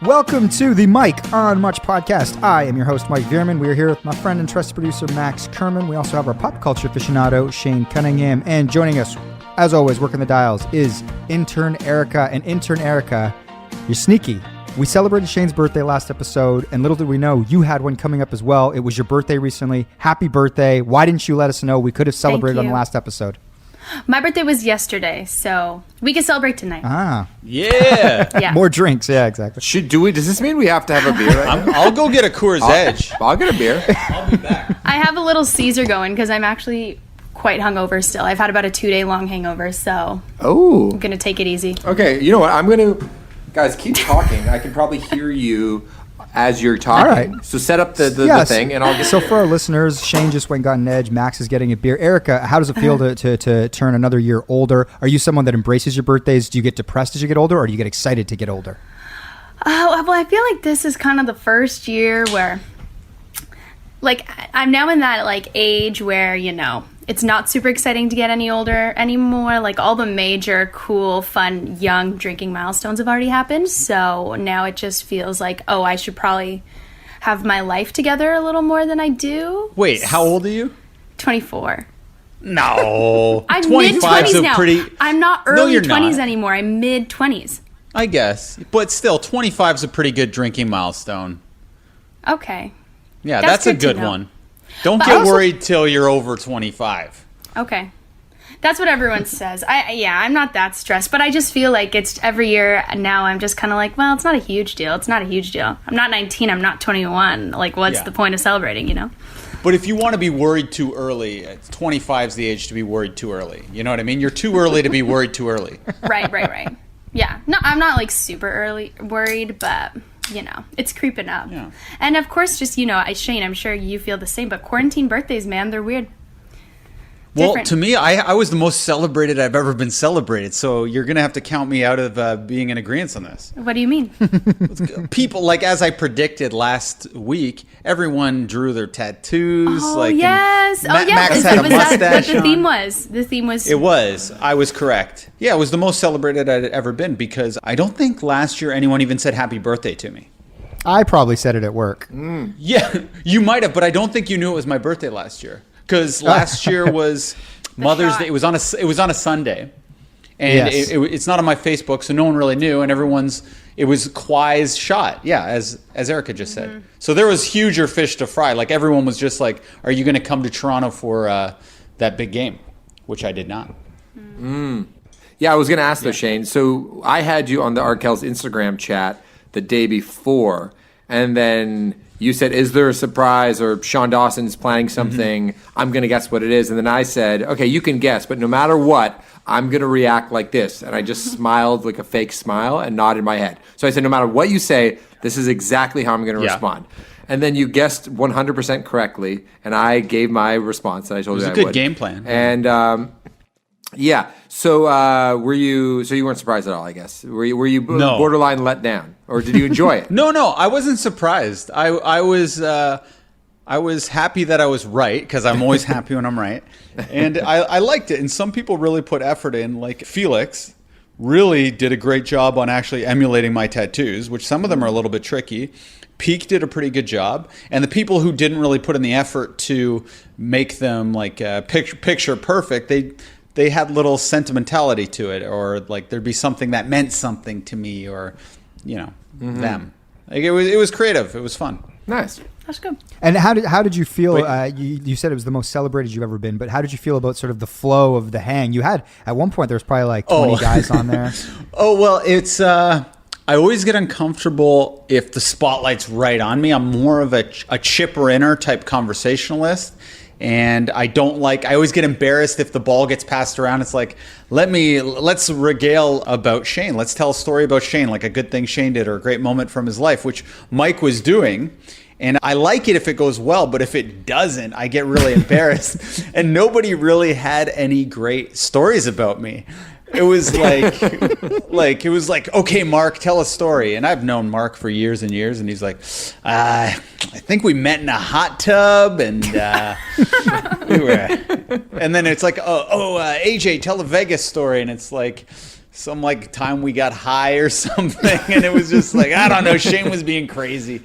Welcome to the Mike on Much podcast. I am your host, Mike Veerman. We are here with my friend and trusted producer, Max Kerman. We also have our pop culture aficionado, Shane Cunningham. And joining us, as always, working the dials, is intern Erica. And intern Erica, you're sneaky. We celebrated Shane's birthday last episode, and little did we know, you had one coming up as well. It was your birthday recently. Happy birthday. Why didn't you let us know? We could have celebrated on the last episode. My birthday was yesterday, so we can celebrate tonight. Ah. Yeah. Yeah. More drinks. Yeah, exactly. Does this mean we have to have a beer right now? I'll go get a Coors Edge. I'll get a beer. I'll be back. I have a little Caesar going because I'm actually quite hungover still. I've had about a 2-day-long hangover, so Oh. I'm going to take it easy. Okay, you know what? Guys, keep talking. I can probably hear you as you're talking. All right. So set up the thing, and I'll get... So for our listeners, Shane just went and got an edge. Max is getting a beer. Erica, how does it feel to turn another year older? Are you someone that embraces your birthdays? Do you get depressed as you get older, or do you get excited to get older? Oh, well, I feel like this is kind of the first year where, like, I'm now in that, like, age where, you know, it's not super exciting to get any older anymore. Like, all the major, cool, fun, young drinking milestones have already happened. So now it just feels like, oh, I should probably have my life together a little more than I do. Wait, how old are you? 24. No. I'm 25's mid-20s a now. pretty... I'm not No, early you're 20s not. anymore. I'm mid-20s. I guess. But still, 25's a pretty good drinking milestone. Okay. Yeah, That's that's a good to good know. one. Don't But get also- worried till you're over 25. Okay. That's what everyone says. I'm not that stressed, but I just feel like it's every year now I'm just kind of like, well, it's not a huge deal. It's not a huge deal. I'm not 19. I'm not 21. Like, what's Yeah. the point of celebrating, you know? But if you want to be worried too early, 25's the age to be worried too early. You know what I mean? You're too early to be worried too early. Right. Yeah. No, I'm not like super early worried, but you know, it's creeping up. Yeah. And of course, just, you know, Shane, I'm sure you feel the same, but quarantine birthdays, man, they're weird. Well, Different. to me, I was the most celebrated I've ever been celebrated. So you're going to have to count me out of being in agreement on this. What do you mean? People, like, as I predicted last week, everyone drew their tattoos. Oh, like, yes. Max had a Was that mustache what the on. theme was? The theme was... It was. I was correct. Yeah, it was the most celebrated I'd ever been because I don't think last year anyone even said happy birthday to me. I probably said it at work. Yeah, you might have, but I don't think you knew it was my birthday last year. Because last year was Mother's Day. It was on a Sunday, and Yes. it's not on my Facebook, so no one really knew. And it was Kwai's shot. Yeah, as Erica just said. So there was huger fish to fry. Like everyone was just like, "Are you going to come to Toronto for that big game?" Which I did not. Yeah, I was going to ask though, Shane. So I had you on the Arkell's Instagram chat the day before, and then you said, is there a surprise, or Sean Dawson's planning something, I'm going to guess what it is. And then I said, okay, you can guess, but no matter what, I'm going to react like this. And I just smiled like a fake smile and nodded my head. So I said, no matter what you say, this is exactly how I'm going to respond. And then you guessed 100% correctly, and I gave my response, and I told you I would. It was a good game plan. And yeah, so so you weren't surprised at all, I guess. Were you No. borderline let down, or did you enjoy it? No, I wasn't surprised. I was happy that I was right, because I'm always happy when I'm right. And I liked it. And some people really put effort in, like Felix really did a great job on actually emulating my tattoos, which some of them are a little bit tricky. Peak did a pretty good job. And the people who didn't really put in the effort to make them like picture perfect, they had little sentimentality to it, or like there'd be something that meant something to me, or, you know, them. Like it was creative. It was fun. Nice. That's good. And how did you feel? You said it was the most celebrated you've ever been, but how did you feel about sort of the flow of the hang? You had at one point there was probably like 20 guys on there. Oh, well, it's I always get uncomfortable if the spotlight's right on me. I'm more of a chipper-inner type conversationalist. And I always get embarrassed if the ball gets passed around. It's like, let's regale about Shane. Let's tell a story about Shane, like a good thing Shane did or a great moment from his life, which Mike was doing. And I like it if it goes well, but if it doesn't, I get really embarrassed. And nobody really had any great stories about me. It was like, okay, Mark, tell a story. And I've known Mark for years and years, and he's like, I think we met in a hot tub, and and then it's like, AJ, tell a Vegas story, and it's like, some like time we got high or something, and it was just like, I don't know, Shane was being crazy.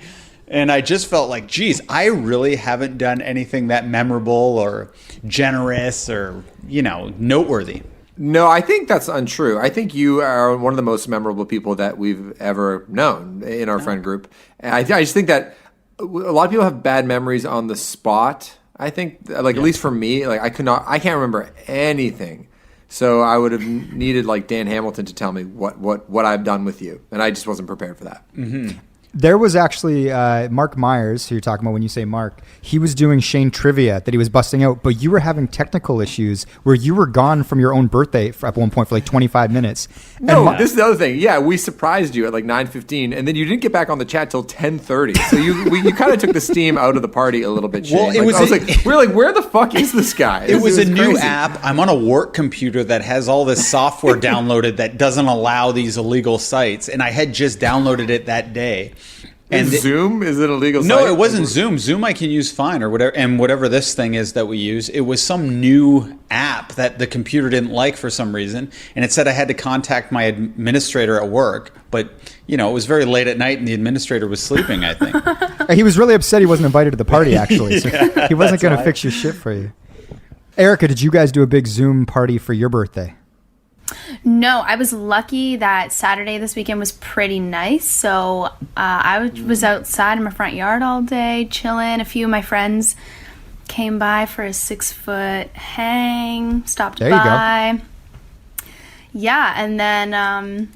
And I just felt like, geez, I really haven't done anything that memorable or generous or, noteworthy. No, I think that's untrue. I think you are one of the most memorable people that we've ever known in our friend group. And I just think that a lot of people have bad memories on the spot. I think, at least for me, I can't remember anything. So I would have needed Dan Hamilton to tell me what I've done with you, and I just wasn't prepared for that. Mm-hmm. There was actually Mark Myers, who you're talking about when you say Mark. He was doing Shane trivia that he was busting out, but you were having technical issues where you were gone from your own birthday at one point for 25 minutes. No, this is the other thing. Yeah, we surprised you at 9:15, and then you didn't get back on the chat till 10:30. So you kind of took the steam out of the party a little bit, Shane. Well, we're like, where the fuck is this guy? It was a new crazy. app. I'm on a work computer that has all this software downloaded that doesn't allow these illegal sites, and I had just downloaded it that day. And Zoom? Is it a legal site? No, it wasn't Zoom. Zoom I can use fine or whatever. And whatever this thing is that we use, it was some new app that the computer didn't like for some reason. And it said I had to contact my administrator at work. But, it was very late at night and the administrator was sleeping, I think. He was really upset he wasn't invited to the party, actually. So he wasn't going to fix your shit for you. Erica, did you guys do a big Zoom party for your birthday? No, I was lucky that Saturday this weekend was pretty nice. So I was outside in my front yard all day, chilling. A few of my friends came by for a 6-foot hang, stopped there you by. Go. Yeah, and then,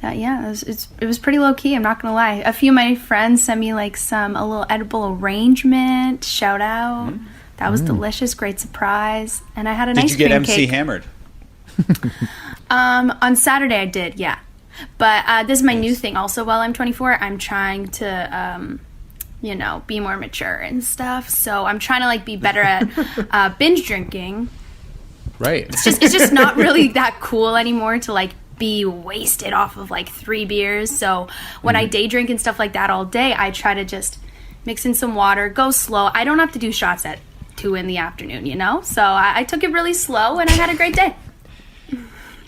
it was pretty low key, I'm not going to lie. A few of my friends sent me a little edible arrangement, shout out. Mm. That was delicious, great surprise. And I had an ice cream cake. Did you get MC hammered? On Saturday I did, yeah. But this is my new thing also. While I'm 24, I'm trying to, be more mature and stuff. So I'm trying to be better at binge drinking. Right. It's just not really that cool anymore to be wasted off of 3 beers. So when I day drink and stuff like that all day, I try to just mix in some water, go slow. I don't have to do shots at 2 in the afternoon, So I took it really slow and I had a great day.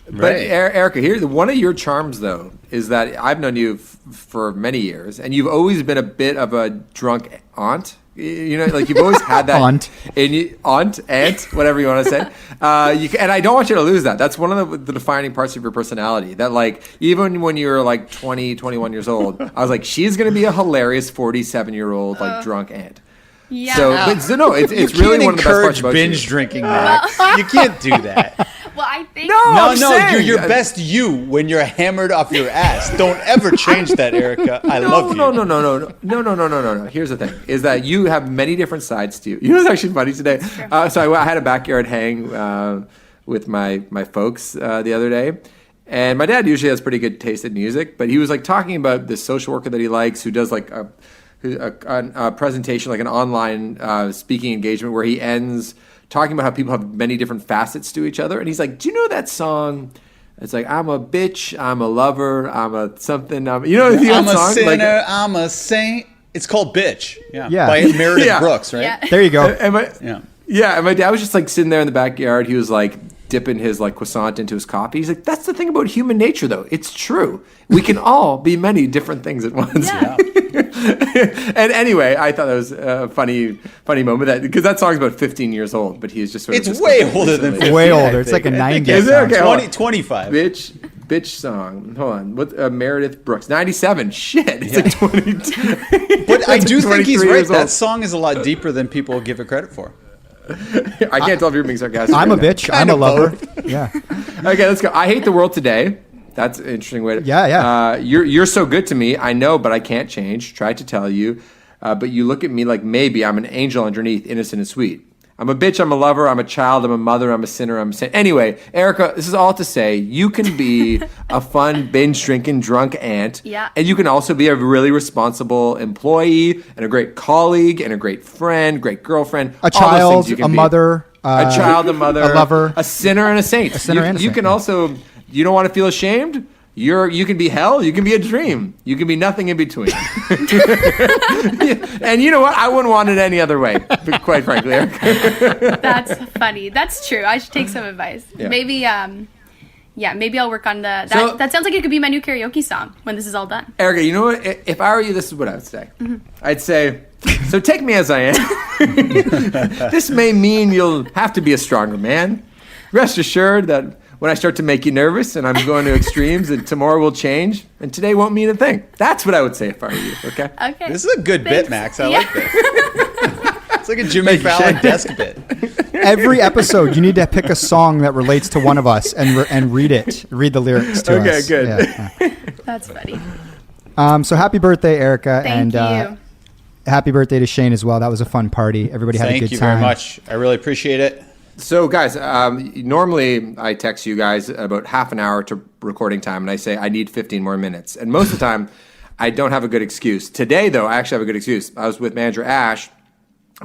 But Erica, one of your charms, though, is that I've known you for many years, and you've always been a bit of a drunk aunt. You've always had that aunt, whatever you want to say. And I don't want you to lose that. That's one of the defining parts of your personality. That even when you were 20, 21 years old, I was like, she's going to be a hilarious 47-year-old drunk aunt. Yeah. So, no, it's really one of the best parts about binge you. drinking, Max. You can't do that. Well, I think No, you're your best you when you're hammered off your ass. Don't ever change that, Erica. I love you. No. Here's the thing: is that you have many different sides to you. You know what's actually funny today? So I had a backyard hang with my folks the other day, and my dad usually has pretty good taste in music, but he was talking about this social worker that he likes who does a presentation, an online speaking engagement where he ends talking about how people have many different facets to each other. And he's like, do you know that song? It's I'm a bitch, I'm a lover, I'm a something. I'm a sinner, I'm a saint. It's called Bitch. Yeah. By Meredith Brooks, right? Yeah. There you go. And my dad was just sitting there in the backyard. He was dipping his croissant into his coffee. He's like, that's the thing about human nature, though. It's true. We can all be many different things at once. Yeah. And anyway, I thought that was a funny moment because that song's about 15 years old, but he's just it's way older than 15. Way older. It's like a 90s. Is it? Okay, 25. Bitch song. Hold on. What? Meredith Brooks. 97. Shit. It's 22. But I do think he's right. That song is a lot deeper than people give it credit for. I can't tell if you're being sarcastic. I'm a bitch. I'm a lover. Yeah. Okay, let's go. I hate the world today. That's an interesting way to... Yeah. You're so good to me. I know, but I can't change. Tried to tell you. But you look at me like maybe I'm an angel underneath, innocent and sweet. I'm a bitch, I'm a lover, I'm a child, I'm a mother, I'm a sinner, I'm a saint. Anyway, Erica, this is all to say you can be a fun, binge-drinking, drunk aunt. Yeah. And you can also be a really responsible employee and a great colleague and a great friend, great girlfriend. A child, a mother. A child, a mother. A lover. A sinner and a saint. A sinner and a saint. You can also... You don't want to feel ashamed? You can be hell, you can be a dream. You can be nothing in between. And you know what? I wouldn't want it any other way, quite frankly. That's funny. That's true. I should take some advice. Yeah. Maybe Yeah, maybe I'll work on that. So- That sounds like it could be my new karaoke song when this is all done. Erica, you know what? If I were you, this is what I would say. I'd say, so take me as I am. This may mean you'll have to be a stronger man. Rest assured that when I start to make you nervous and I'm going to extremes, and tomorrow will change, and today won't mean a thing. That's what I would say if I were you, okay? Okay. This is a good Thanks. bit, Max. I Yeah. like this. It's like a Jimmy Fallon desk bit. Every episode, you need to pick a song that relates to one of us and read it. Read the lyrics to us. Okay, good. Yeah. That's funny. So happy birthday, Erica. Thank and you. Happy birthday to Shane as well. That was a fun party. Everybody had a Thank good you time. very much. I really appreciate it. So, guys, normally I text you guys about half an hour to recording time, and I say I need 15 more minutes. And most of the time, I don't have a good excuse. Today, though, I actually have a good excuse. I was with manager Ash.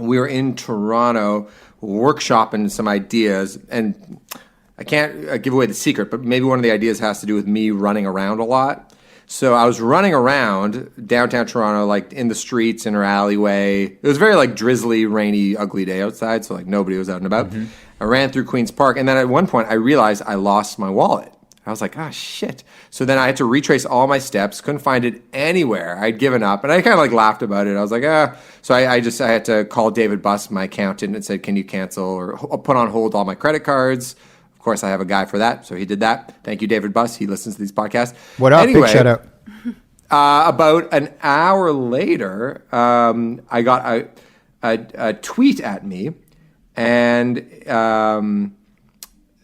We were in Toronto workshopping some ideas, and I can't give away the secret, but maybe one of the ideas has to do with me running around a lot. So I was running around downtown Toronto, like in the streets, in our alleyway. It was very like drizzly, rainy, ugly day outside, so like nobody was out and about. I ran through Queen's Park, and then at one point I realized I lost my wallet. I was like, shit. So then I had to retrace all my steps, couldn't find it anywhere. I'd given up, and I kind of like laughed about it. I was like, So I had to call David Buss, my accountant, and said, can you cancel or put on hold all my credit cards? Of course, I have a guy for that, so he did that. Thank you, David Buss. He listens to these podcasts. What up? Anyway, Big shout out. about an hour later, I got a tweet at me, and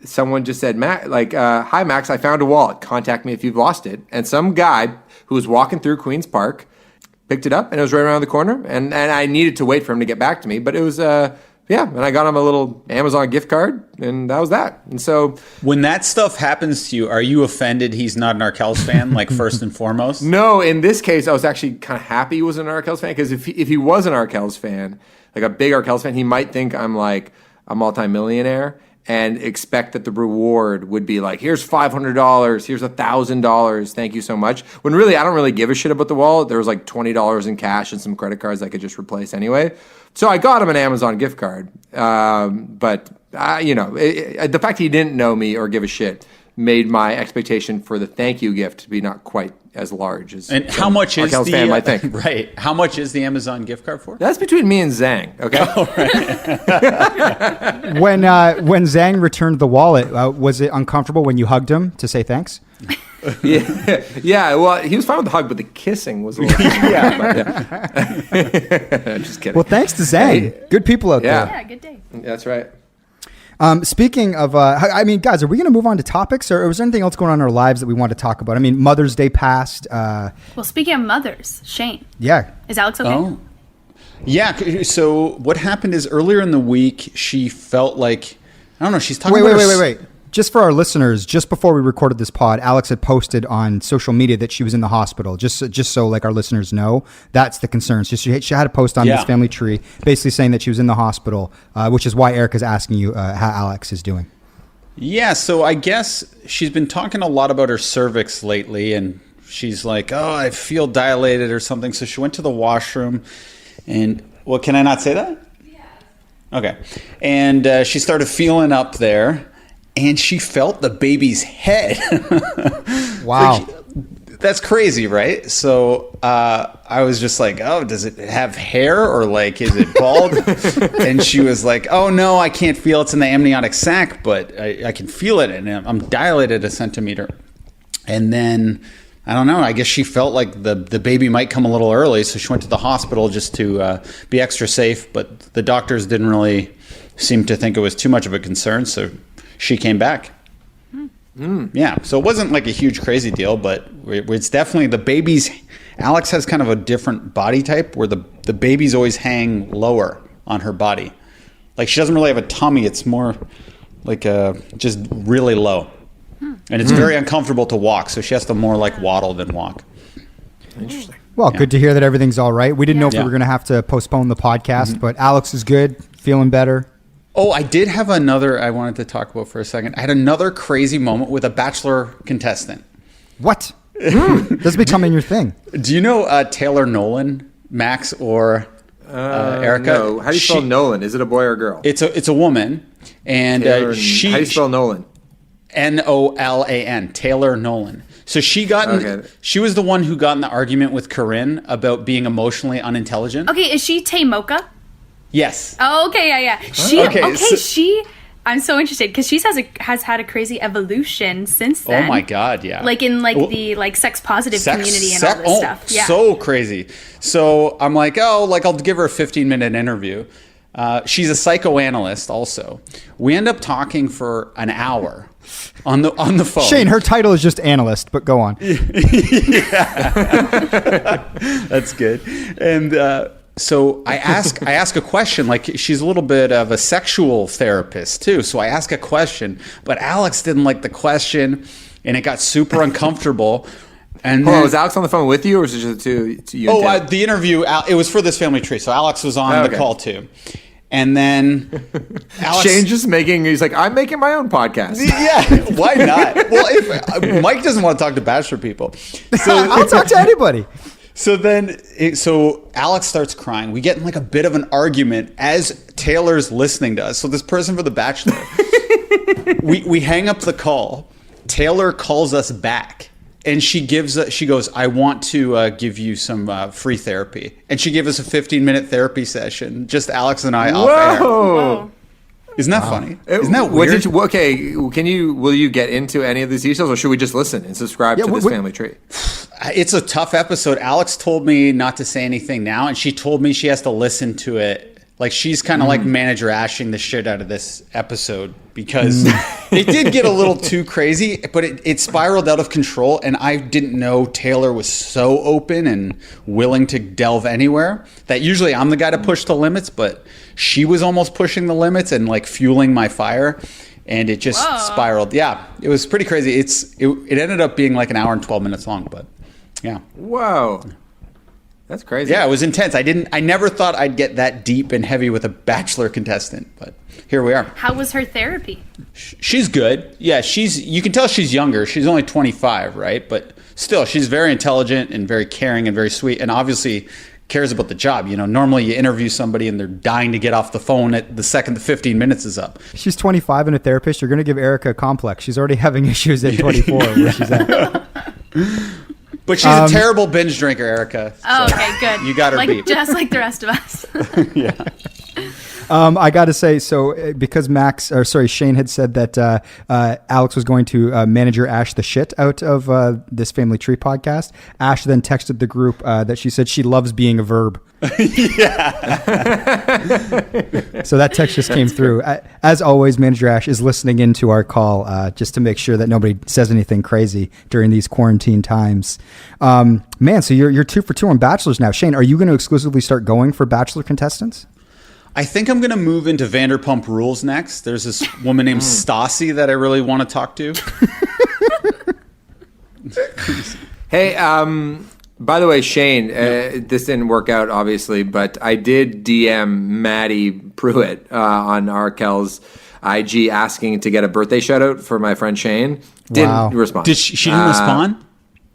someone just said, hi, Max, I found a wallet. Contact me if you've lost it. And some guy who was walking through Queen's Park picked it up, and it was right around the corner. And I needed to wait for him to get back to me, but it was... and I got him a little Amazon gift card, and that was that. And so, When that stuff happens to you, are you offended he's not an Arkells fan, like first and foremost? no, in this case, I was actually kind of happy he wasn't an Arkells fan, because if he was an Arkells fan, like a big Arkells fan, he might think I'm like a multimillionaire and expect that the reward would be like, here's $500, here's $1,000, thank you so much. When really, I don't really give a shit about the wallet. There was like $20 in cash and some credit cards I could just replace anyway. So I got him an Amazon gift card. But the fact he didn't know me or give a shit made my expectation for the thank you gift to be not quite as large as And how much is Arkells the fan might think. right? How much is the Amazon gift card for? That's between me and Zhang, okay? When Zhang returned the wallet, was it uncomfortable when you hugged him to say thanks? Yeah. Well, he was fine with the hug, but the kissing was a little. Just kidding. Well, thanks to Zhang. Good people out Yeah. there. Yeah, good day. That's right. Speaking of, guys, are we going to move on to topics, or was there anything else going on in our lives that we want to talk about? I mean, Mother's Day passed. Well, speaking of mothers, Shane, Yeah. is Alex okay? Oh. Yeah, so what happened is earlier in the week, she felt like, I don't know, she's talking about Wait. Just for our listeners, just before we recorded this pod, Alex had posted on social media that she was in the hospital. Just so like our listeners know, that's the concern. So she had a post on this family tree, basically saying that she was in the hospital, which is why Erica's asking you how Alex is doing. Yeah, so I guess she's been talking a lot about her cervix lately, and she's like, I feel dilated or something. So she went to the washroom, and, well, can I not say that? Yeah. Okay. And she started feeling up there. And she felt the baby's head. Wow. That's crazy, right? So I was just like, does it have hair or like, is it bald? And she was like, no, I can't feel it's in the amniotic sac, but I can feel it. And I'm dilated a centimeter. And then, I don't know, I guess she felt like the baby might come a little early. So she went to the hospital just to be extra safe. But the doctors didn't really seem to think it was too much of a concern. So she came back. Yeah, so it wasn't like a huge crazy deal, but it's definitely the baby's. Alex has kind of a different body type where the babies always hang lower on her body. Like she doesn't really have a tummy. It's more like just really low. And it's very uncomfortable to walk. So she has to more like waddle than walk. Interesting. Well, good to hear that everything's all right. We didn't know if we Yeah. were going to have to postpone the podcast, but Alex is good, feeling better. Oh, I did have another I wanted to talk about for a second. I had another crazy moment with a Bachelor contestant. What? This is becoming your thing. Do you know Taylor Nolan, Max, or Erica? No. How do you spell Nolan? Is it a boy or a girl? It's a woman, and Taylor, she. how do you spell Nolan? Nolan, Taylor Nolan. So she was the one who got in the argument with Corinne about being emotionally unintelligent. Okay, is she Tay Mocha? Yes. Oh, okay, yeah. I'm so interested because she has had a crazy evolution since then. Oh my god, yeah. Like in the sex positive community and all this stuff. Yeah. So crazy. So I'm like, I'll give her a 15-minute interview. She's a psychoanalyst also. We end up talking for an hour on the phone. Shane, her title is just analyst, but go on. That's good. And so I ask a question. Like, she's a little bit of a sexual therapist too. So I ask a question, but Alex didn't like the question, and it got super uncomfortable. And was Alex on the phone with you, or was it just to you? The interview. It was for this family tree, so Alex was on the call too. And then Alex, Shane's just he's like, I'm making my own podcast. Yeah, why not? Well, if Mike doesn't want to talk to Bachelor people, so I'll talk to anybody. So then, Alex starts crying. We get in like a bit of an argument as Taylor's listening to us. So this person for The Bachelor, we hang up the call. Taylor calls us back, and she goes, I want to give you some free therapy. And she gave us a 15-minute therapy session, just Alex and I off air. Whoa. Isn't that funny? Isn't that weird? Will you get into any of these details, or should we just listen and subscribe to this family tree? It's a tough episode. Alex told me not to say anything now, and she told me she has to listen to it. Like, she's kind of like manager ashing the shit out of this episode because it did get a little too crazy, but it spiraled out of control, and I didn't know Taylor was so open and willing to delve anywhere that usually I'm the guy to push the limits, but she was almost pushing the limits and like fueling my fire, and it just spiraled. Yeah, it was pretty crazy. It ended up being like an hour and 12 minutes long, but yeah. Whoa. That's crazy. Yeah, it was intense. I never thought I'd get that deep and heavy with a Bachelor contestant, but here we are. How was her therapy? She's good. Yeah, you can tell she's younger. She's only 25, right? But still, she's very intelligent and very caring and very sweet, and obviously cares about the job. You know, normally you interview somebody and they're dying to get off the phone at the second the 15 minutes is up. She's 25 and a therapist. You're going to give Erica a complex. She's already having issues at 24 where she's at. But she's a terrible binge drinker, Erica. Oh, okay, good. You got her beat. Just like the rest of us. Yeah. I got to say, so because Shane had said that Alex was going to manager Ash the shit out of this Family Tree podcast, Ash then texted the group that she said she loves being a verb. Yeah. So that text just came through. As always, Manager Ash is listening into our call just to make sure that nobody says anything crazy during these quarantine times. Man, so you're 2 for 2 on Bachelors now. Shane, are you going to exclusively start going for Bachelor contestants? I think I'm going to move into Vanderpump Rules next. There's this woman named Stassi that I really want to talk to. Hey, by the way, Shane, this didn't work out, obviously, but I did DM Maddie Pruitt on Arkel's IG asking to get a birthday shout-out for my friend Shane. Didn't respond. She didn't respond?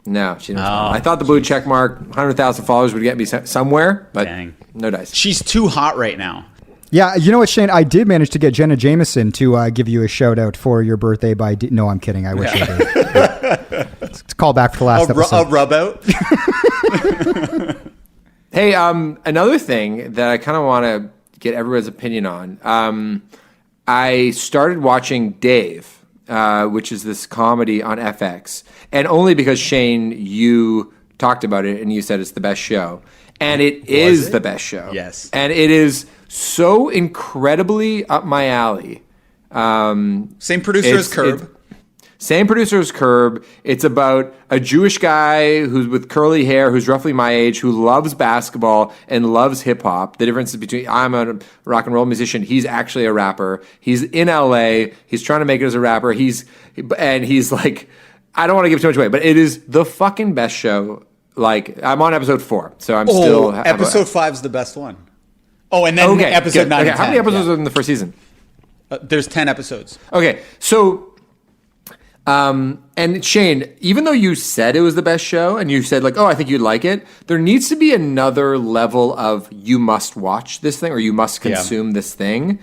No, she didn't respond. I thought the blue check mark, 100,000 followers would get me somewhere, but no dice. She's too hot right now. Yeah, you know what, Shane? I did manage to get Jenna Jameson to give you a shout-out for your birthday by... No, I'm kidding. I wish I did. It's a call back for the last episode. A rub out? Hey, another thing that I kind of want to get everyone's opinion on. I started watching Dave, which is this comedy on FX, and only because, Shane, you talked about it and you said it's the best show. And it is the best show. Yes. And it is so incredibly up my alley. Same producer as Curb. Same producer as Curb. It's about a Jewish guy who's with curly hair, who's roughly my age, who loves basketball and loves hip hop. The difference is between I'm a rock and roll musician. He's actually a rapper. He's in LA. He's trying to make it as a rapper. He's like, I don't want to give too much away, but it is the fucking best show. Like, I'm on episode 4, so I'm still... Episode 5 is the best one. Oh, and then episode 9 and 10. How many episodes are in the first season? There's 10 episodes. Okay, so... and Shane, even though you said it was the best show, and you said, like, oh, I think you'd like it, there needs to be another level of you must watch this thing, or you must consume this thing.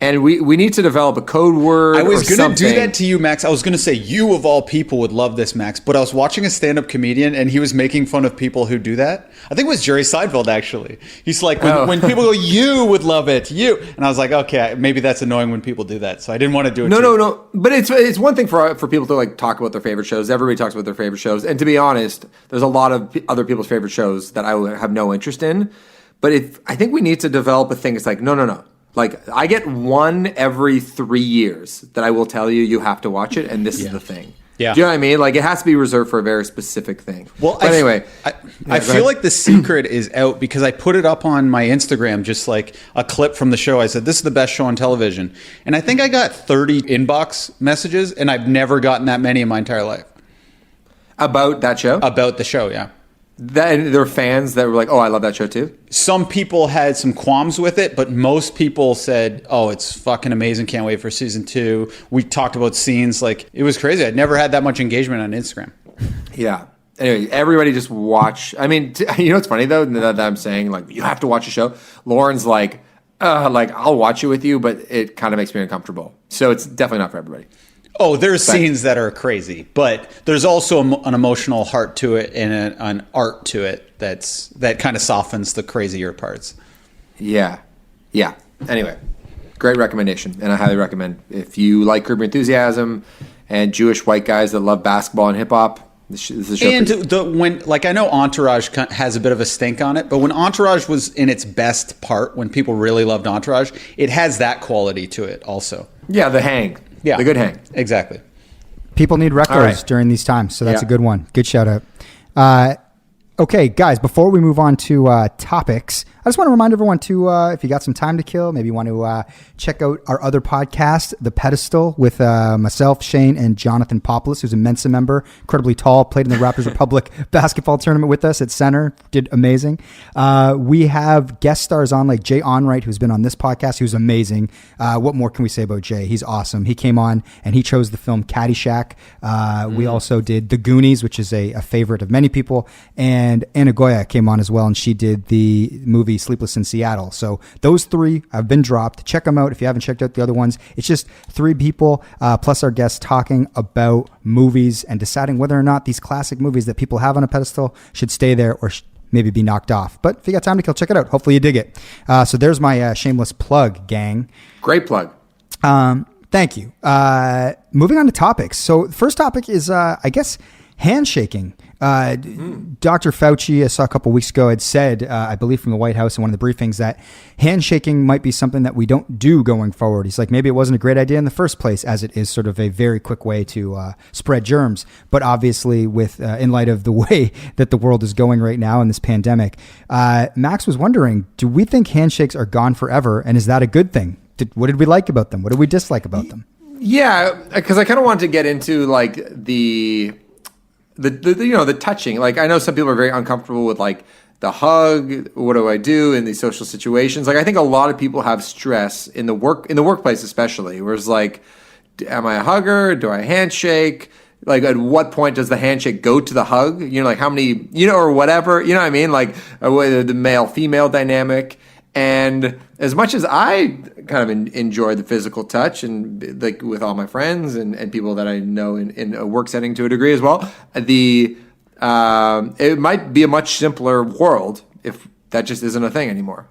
And we need to develop a code word. I was going to do that to you, Max. I was going to say, you of all people would love this, Max. But I was watching a stand-up comedian, and he was making fun of people who do that. I think it was Jerry Seinfeld, actually. He's like, when people go, you would love it, you. And I was like, okay, maybe that's annoying when people do that. So I didn't want to do it. No. But it's one thing for people to like talk about their favorite shows. Everybody talks about their favorite shows. And to be honest, there's a lot of other people's favorite shows that I have no interest in. But I think we need to develop a thing. It's like, no. Like, I get one every 3 years that I will tell you have to watch it, and this is the thing. Yeah. Do you know what I mean? Like, it has to be reserved for a very specific thing. Well, but anyway. I feel like the secret is out because I put it up on my Instagram, just like a clip from the show. I said, this is the best show on television. And I think I got 30 inbox messages, and I've never gotten that many in my entire life. About that show? About the show, yeah. There were fans that were like, oh, I love that show too? Some people had some qualms with it, but most people said, oh, it's fucking amazing. Can't wait for season 2. We talked about scenes. Like, it was crazy. I'd never had that much engagement on Instagram. Yeah. Anyway, everybody just watch. I mean, you know what's funny, though, that I'm saying? Like, you have to watch a show. Lauren's like, I'll watch it with you, but it kind of makes me uncomfortable. So it's definitely not for everybody. Oh, there's scenes that are crazy, but there's also an emotional heart to it and an art to it that kind of softens the crazier parts. Yeah. Anyway, great recommendation, and I highly recommend. If you like Curb Your Enthusiasm and Jewish white guys that love basketball and hip hop, this is a show. And I know Entourage has a bit of a stink on it, but when Entourage was in its best part, when people really loved Entourage, it has that quality to it also. Yeah, the hang. Yeah, the good hang. Exactly. People need records during these times, so that's a good one. Good shout out. Okay, guys, before we move on to topics, I just want to remind everyone to, if you got some time to kill, maybe you want to check out our other podcast, The Pedestal, with myself, Shane, and Jonathan Popoulos, who's a Mensa member, incredibly tall, played in the Raptors Republic basketball tournament with us at center, did amazing. We have guest stars on, like Jay Onright, who's been on this podcast, who's amazing. What more can we say about Jay? He's awesome. He came on, and he chose the film Caddyshack. We also did The Goonies, which is a favorite of many people, and Anna Goya came on as well, and she did the movie Sleepless in Seattle. So those 3 have been dropped. Check them out if you haven't checked out the other ones. It's just 3 people plus our guests talking about movies and deciding whether or not these classic movies that people have on a pedestal should stay there or maybe be knocked off. But if you got time to kill, check it out. Hopefully you dig it. So there's my shameless plug, gang. Great plug. Thank you. Moving on to topics. So the first topic is, I guess, handshaking. Dr. Fauci, I saw a couple weeks ago, had said, I believe from the White House in one of the briefings, that handshaking might be something that we don't do going forward. He's like, maybe it wasn't a great idea in the first place, as it is sort of a very quick way to spread germs. But obviously, with in light of the way that the world is going right now in this pandemic, Max was wondering, do we think handshakes are gone forever? And is that a good thing? What did we like about them? What did we dislike about them? Yeah, because I kind of wanted to get into like the touching. Like, I know some people are very uncomfortable with like the hug. What do I do in these social situations? Like, I think a lot of people have stress in the workplace, especially, where it's like, am I a hugger? Do I handshake? Like, at what point does the handshake go to the hug? You know, like how many, or whatever, you know what I mean? Like the male-female dynamic. And as much as I kind of enjoy the physical touch, and like with all my friends and people that I know in a work setting to a degree as well, it might be a much simpler world if that just isn't a thing anymore.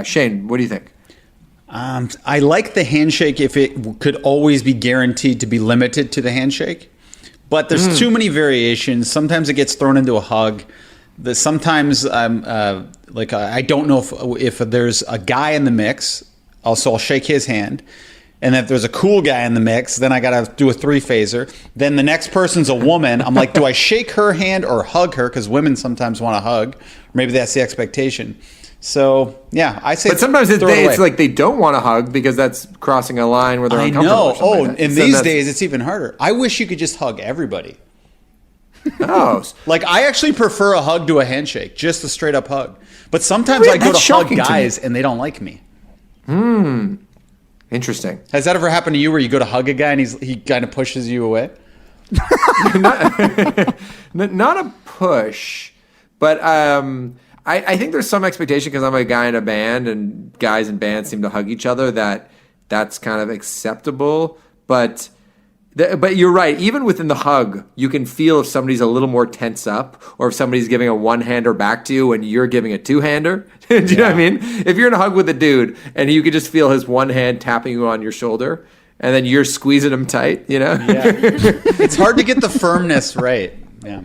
Shane, what do you think? I like the handshake if it could always be guaranteed to be limited to the handshake, but there's too many variations. Sometimes it gets thrown into a hug. Sometimes I don't know if there's a guy in the mix, also I'll shake his hand. And if there's a cool guy in the mix, then I got to do a 3-phaser. Then the next person's a woman. I'm like, do I shake her hand or hug her? Because women sometimes want to hug. Or maybe that's the expectation. So, yeah, I say. But sometimes it's like they don't want to hug because that's crossing a line where they're uncomfortable. I know. These days, it's even harder. I wish you could just hug everybody. Oh. Like, I actually prefer a hug to a handshake, just a straight up hug. But sometimes I go to hug guys and they don't like me. Interesting. Has that ever happened to you where you go to hug a guy and he kind of pushes you away? not a push, but I think there's some expectation because I'm a guy in a band and guys in bands seem to hug each other that's kind of acceptable. But you're right. Even within the hug, you can feel if somebody's a little more tense up or if somebody's giving a one-hander back to you and you're giving a two-hander. Do you know what I mean? If you're in a hug with a dude and you could just feel his one hand tapping you on your shoulder and then you're squeezing him tight, you know? Yeah. It's hard to get the firmness right. Yeah.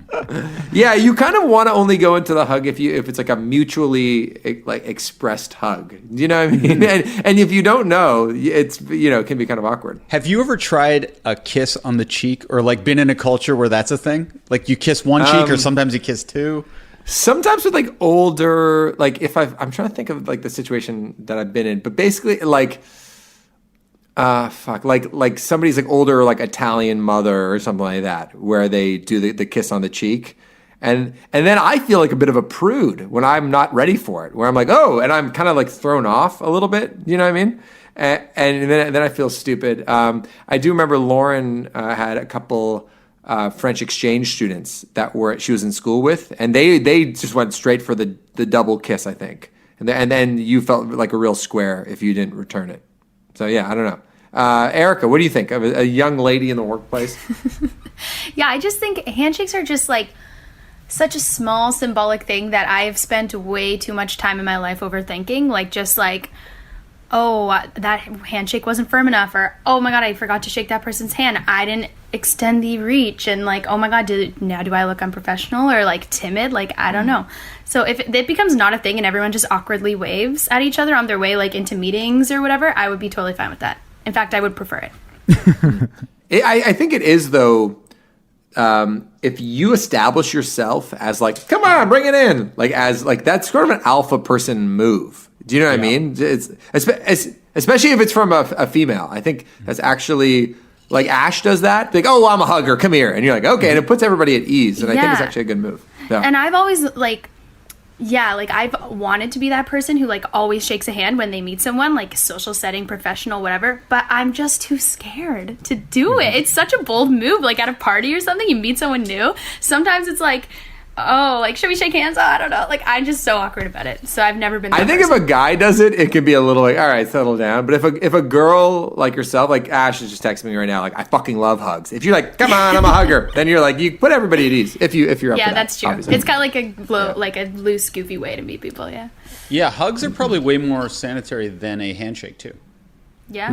Yeah, you kind of want to only go into the hug if it's like a mutually like expressed hug. Do you know what I mean? And if you don't know, it's it can be kind of awkward. Have you ever tried a kiss on the cheek or like been in a culture where that's a thing? Like you kiss one cheek or sometimes you kiss two? Sometimes with like older, like I'm trying to think of like the situation that I've been in, but basically like like somebody's like older, like Italian mother or something like that, where they do the kiss on the cheek. And then I feel like a bit of a prude when I'm not ready for it, where I'm like, oh, and I'm kind of like thrown off a little bit. You know what I mean? And then I feel stupid. I do remember Lauren had a couple French exchange students she was in school with, and they just went straight for the double kiss, I think. And then you felt like a real square if you didn't return it. So yeah, I don't know. Erica, what do you think of a young lady in the workplace? Yeah, I just think handshakes are just like such a small symbolic thing that I've spent way too much time in my life overthinking. Like just like, oh, that handshake wasn't firm enough, or oh my God, I forgot to shake that person's hand. I didn't extend the reach, and like, oh my God, do I look unprofessional or like timid? Like, I don't know. So if it becomes not a thing and everyone just awkwardly waves at each other on their way like into meetings or whatever, I would be totally fine with that. In fact, I would prefer it. I think it is, though, if you establish yourself as like, come on, bring it in, like as like that's sort of an alpha person move. Do you know what I mean? It's especially if it's from a female. I think that's actually like Ash does that. Like, oh, I'm a hugger, come here, and you're like, okay, and it puts everybody at ease. And I think it's actually a good move. Yeah. And I've always like. Yeah, like I've wanted to be that person who like always shakes a hand when they meet someone, like social setting, professional, whatever, but I'm just too scared to do it. It's such a bold move, like at a party or something, you meet someone new. Sometimes it's like, oh, like, should we shake hands? Oh, I don't know. Like, I'm just so awkward about it. So I've never been that person. If a guy does it, it can be a little like, all right, settle down. But if a girl like yourself, like Ash is just texting me right now, like, I fucking love hugs. If you're like, come on, I'm a hugger, then you're like, you put everybody at ease if you're up for that. Yeah, that's true. Obviously. It's kind of like a loose, goofy way to meet people, yeah. Yeah, hugs are probably way more sanitary than a handshake, too. Yeah.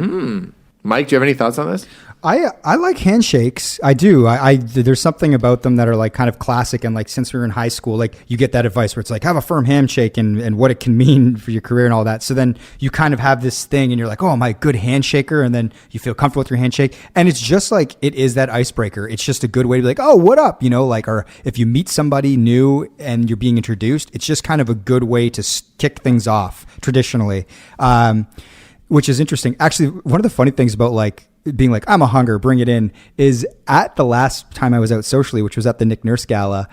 Mike, do you have any thoughts on this? I like handshakes. I do. There's something about them that are like kind of classic. And like, since we were in high school, like you get that advice where it's like, have a firm handshake and what it can mean for your career and all that. So then you kind of have this thing and you're like, oh, am I a good handshaker? And then you feel comfortable with your handshake. And it's just like, it is that icebreaker. It's just a good way to be like, oh, what up? You know, like, or if you meet somebody new and you're being introduced, it's just kind of a good way to kick things off traditionally. Which is interesting. Actually, one of the funny things about like being like, I'm a hunger, bring it in, is at the last time I was out socially, which was at the Nick Nurse Gala,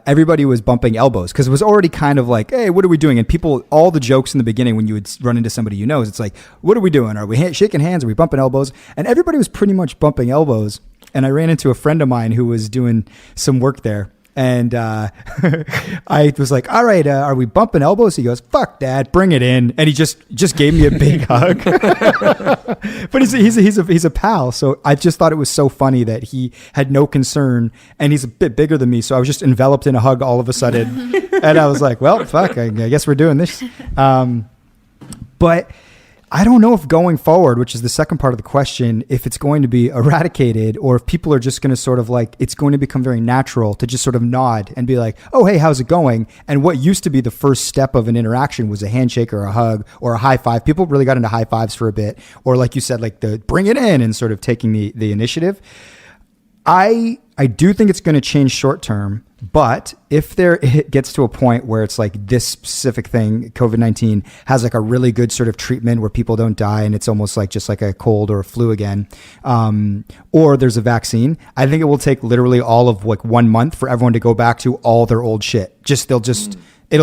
everybody was bumping elbows because it was already kind of like, hey, what are we doing? And people, all the jokes in the beginning when you would run into somebody you know, it's like, what are we doing? Are we shaking hands? Are we bumping elbows? And everybody was pretty much bumping elbows. And I ran into a friend of mine who was doing some work there. And I was like, all right, are we bumping elbows? He goes, fuck, Dad, bring it in. And he just gave me a big hug. But he's a pal. So I just thought it was so funny that he had no concern. And he's a bit bigger than me. So I was just enveloped in a hug all of a sudden. And I was like, well, fuck, I guess we're doing this. But I don't know if going forward, which is the second part of the question, if it's going to be eradicated or if people are just going to sort of like, it's going to become very natural to just sort of nod and be like, oh, hey, how's it going? And what used to be the first step of an interaction was a handshake or a hug or a high five. People really got into high fives for a bit. Or like you said, like the bring it in and sort of taking the initiative. I do think it's going to change short term, but if it gets to a point where it's like this specific thing, COVID-19 has like a really good sort of treatment where people don't die and it's almost like just like a cold or a flu again, or there's a vaccine, I think it will take literally all of like 1 month for everyone to go back to all their old shit. It'll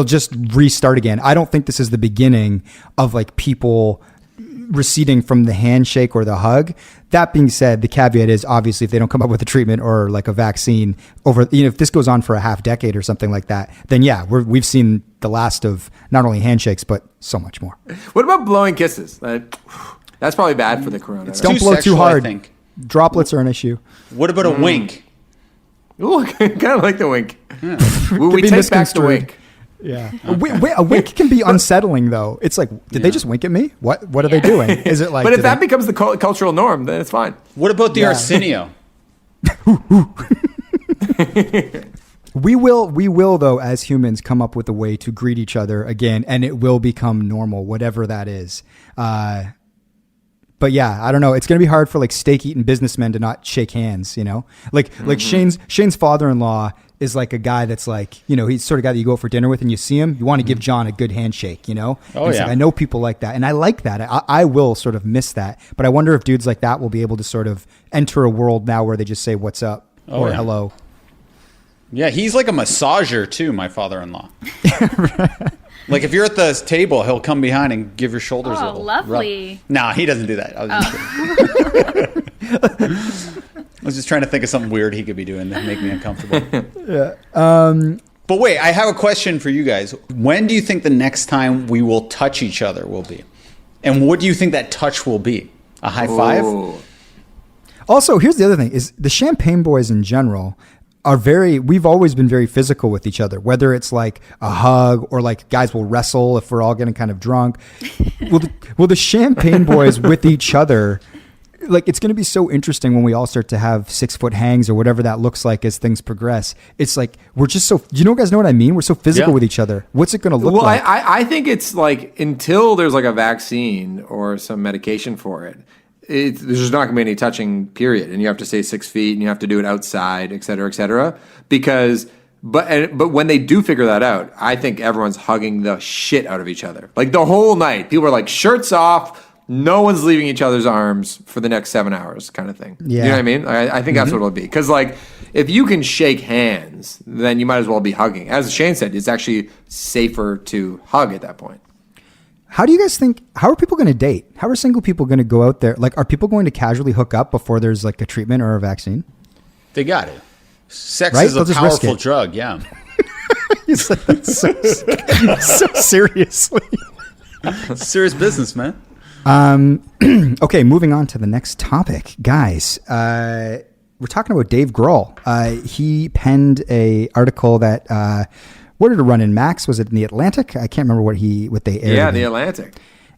just restart again. I don't think this is the beginning of like people receding from the handshake or the hug. That being said, the caveat is obviously if they don't come up with a treatment or like a vaccine over, if this goes on for a half decade or something like that, then yeah, we've seen the last of not only handshakes, but so much more. What about blowing kisses? That's probably bad for the corona. It's Don't too blow sexual, too hard. I think. Droplets are an issue. What about a wink? Ooh, kind of like the wink. Yeah. We be take back the misconstrued. wink. Yeah. A wink can be unsettling, though. It's like, did they just wink at me? What are they doing? Is it like? But if that becomes the cultural norm, then it's fine. What about the Arsenio? We will though, as humans, come up with a way to greet each other again, and it will become normal, whatever that is. But yeah, I don't know. It's going to be hard for like steak eating businessmen to not shake hands, you know? Like Shane's father-in-law is like a guy that's like, you know, he's the sort of guy that you go for dinner with and you see him, you want to give John a good handshake, you know? Oh, and yeah. like, I know people like that, and I like that. I will sort of miss that, but I wonder if dudes like that will be able to sort of enter a world now where they just say what's up or yeah. hello. Yeah, he's like a massager too, my father-in-law. Like if you're at the table, he'll come behind and give your shoulders a Oh, little lovely. rub. Nah, he doesn't do that. I was just trying to think of something weird he could be doing that make me uncomfortable. Yeah. But wait, I have a question for you guys. When do you think the next time we will touch each other will be? And what do you think that touch will be? A high five? Ooh. Also, here's the other thing: is the Champagne Boys in general we've always been very physical with each other, whether it's like a hug or like guys will wrestle if we're all getting kind of drunk. Will the Champagne Boys with each other, like it's going to be so interesting when we all start to have 6-foot hangs or whatever that looks like as things progress. It's like, we're just so, you guys know what I mean? We're so physical with each other. What's it going to look like? I think it's like until there's like a vaccine or some medication for it, there's just not going to be any touching, period. And you have to stay 6 feet, and you have to do it outside, et cetera, et cetera. But when they do figure that out, I think everyone's hugging the shit out of each other. Like the whole night, people are like shirts off. No one's leaving each other's arms for the next 7 hours, kind of thing. Yeah. You know what I mean? I think that's what it'll be. Because like, if you can shake hands, then you might as well be hugging. As Shane said, it's actually safer to hug at that point. How do you guys think, how are people going to date? How are single people going to go out there? Like, are people going to casually hook up before there's like a treatment or a vaccine? They got it. Sex Right? is They'll a just risk powerful it. drug, yeah. He's like, that's so seriously. Serious business, man. Okay, moving on to the next topic. Guys, we're talking about Dave Grohl. He penned a article that, where did it run in? Max? Was it in the Atlantic? I can't remember what they aired. Yeah, in. the Atlantic.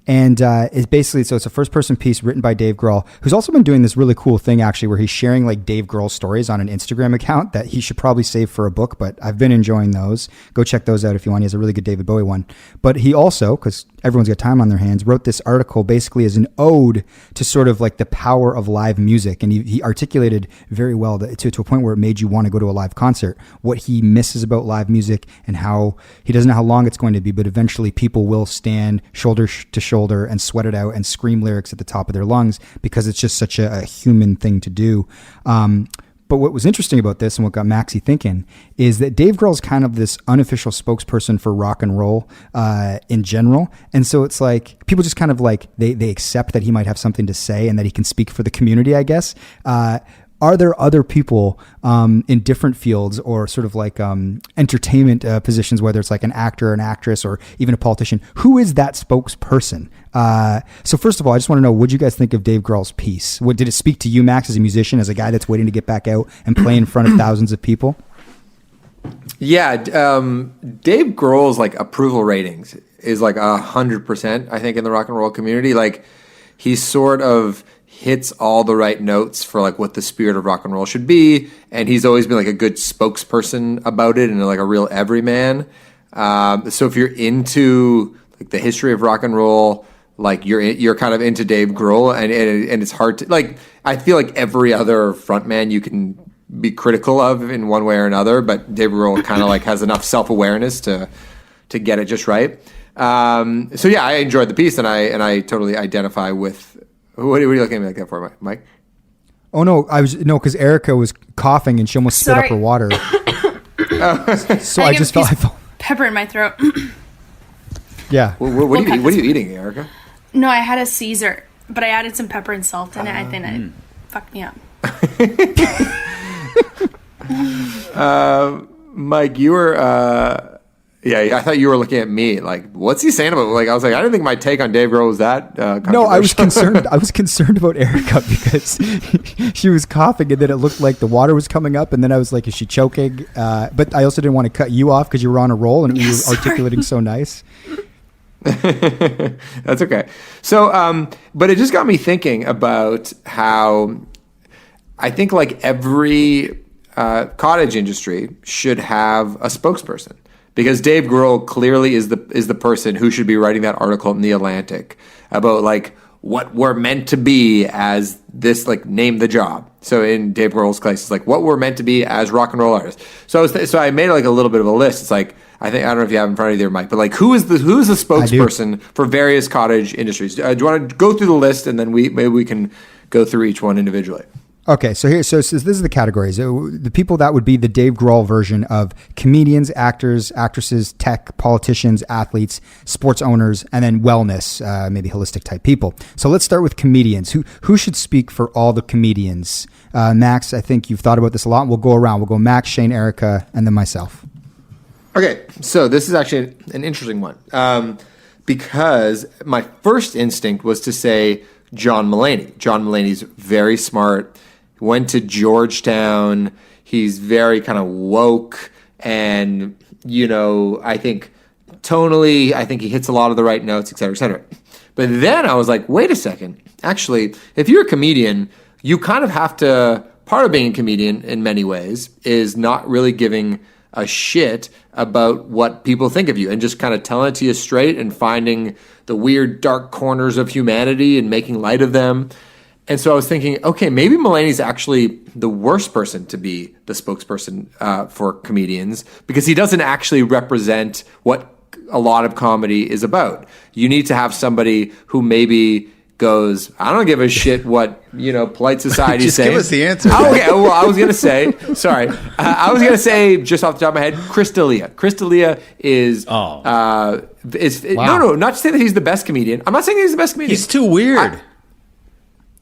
And it's basically, so it's a first-person piece written by Dave Grohl, who's also been doing this really cool thing, actually, where he's sharing like Dave Grohl stories on an Instagram account that he should probably save for a book, but I've been enjoying those. Go check those out if you want. He has a really good David Bowie one. But he also, because everyone's got time on their hands, wrote this article basically as an ode to sort of like the power of live music. And he articulated very well to a point where it made you want to go to a live concert, what he misses about live music and how he doesn't know how long it's going to be, but eventually people will stand shoulder to shoulder and sweat it out and scream lyrics at the top of their lungs because it's just such a human thing to do. But what was interesting about this and what got Maxie thinking is that Dave Grohl's kind of this unofficial spokesperson for rock and roll in general. And so it's like people just kind of like they accept that he might have something to say and that he can speak for the community, I guess. Are there other people in different fields or sort of like entertainment positions, whether it's like an actor, an actress, or even a politician? Who is that spokesperson? So first of all, I just want to know, what did you guys think of Dave Grohl's piece? What did it speak to you, Max, as a musician, as a guy that's waiting to get back out and play in front of thousands of people? Yeah, Dave Grohl's like approval ratings is like 100%, I think, in the rock and roll community. Like he sort of hits all the right notes for like what the spirit of rock and roll should be, and he's always been like a good spokesperson about it and like a real everyman. So if you're into like the history of rock and roll, like you're kind of into Dave Grohl, and it's hard to like. I feel like every other frontman you can be critical of in one way or another, but Dave Grohl kind of like has enough self-awareness to get it just right. So yeah, I enjoyed the piece, and I totally identify with. What are you looking at me like that for, Mike? Oh no, because Erica was coughing and she almost spit up her water. So I just felt pepper in my throat. Yeah. What are you eating, Erica? No, I had a Caesar, but I added some pepper and salt in it. I think it fucked me up. Mike, you were Yeah, I thought you were looking at me like, what's he saying about? Like, I was like, I didn't think my take on Dave Grohl was that. No, I was concerned. I was concerned about Erica because she was coughing, and then it looked like the water was coming up, and then I was like, is she choking? But I also didn't want to cut you off because you were on a roll and you were articulating so nice. That's okay. So, but it just got me thinking about how I think like every cottage industry should have a spokesperson. Because Dave Grohl clearly is the person who should be writing that article in The Atlantic about like what we're meant to be as this, like, name the job. So in Dave Grohl's case, it's like what we're meant to be as rock and roll artists. So I made like a little bit of a list. It's like, I don't know if you have it in front of you there, Mike, but like who is the spokesperson for various cottage industries? Do you want to go through the list and then maybe we can go through each one individually? Okay, so this is the categories. The people that would be the Dave Grohl version of comedians, actors, actresses, tech, politicians, athletes, sports owners, and then wellness, maybe holistic type people. So let's start with comedians. Who should speak for all the comedians? Max, I think you've thought about this a lot. We'll go around. We'll go Max, Shane, Erica, and then myself. Okay, so this is actually an interesting one because my first instinct was to say John Mulaney. John Mulaney's very smart. Went to Georgetown. He's very kind of woke, and I think tonally, I think he hits a lot of the right notes, et cetera, et cetera. But then I was like, wait a second. Actually, if you're a comedian, you kind of have to. Part of being a comedian, in many ways, is not really giving a shit about what people think of you, and just kind of telling it to you straight, and finding the weird dark corners of humanity and making light of them. And so I was thinking, okay, maybe Mulaney's actually the worst person to be the spokesperson for comedians because he doesn't actually represent what a lot of comedy is about. You need to have somebody who maybe goes, I don't give a shit what, polite society Just saying. give us the answer. Okay, well, I was going to say, sorry. I was going to say, just off the top of my head, Chris D'Elia. Chris D'Elia is, Wow. No, not to say that he's the best comedian. I'm not saying he's the best comedian. He's too weird.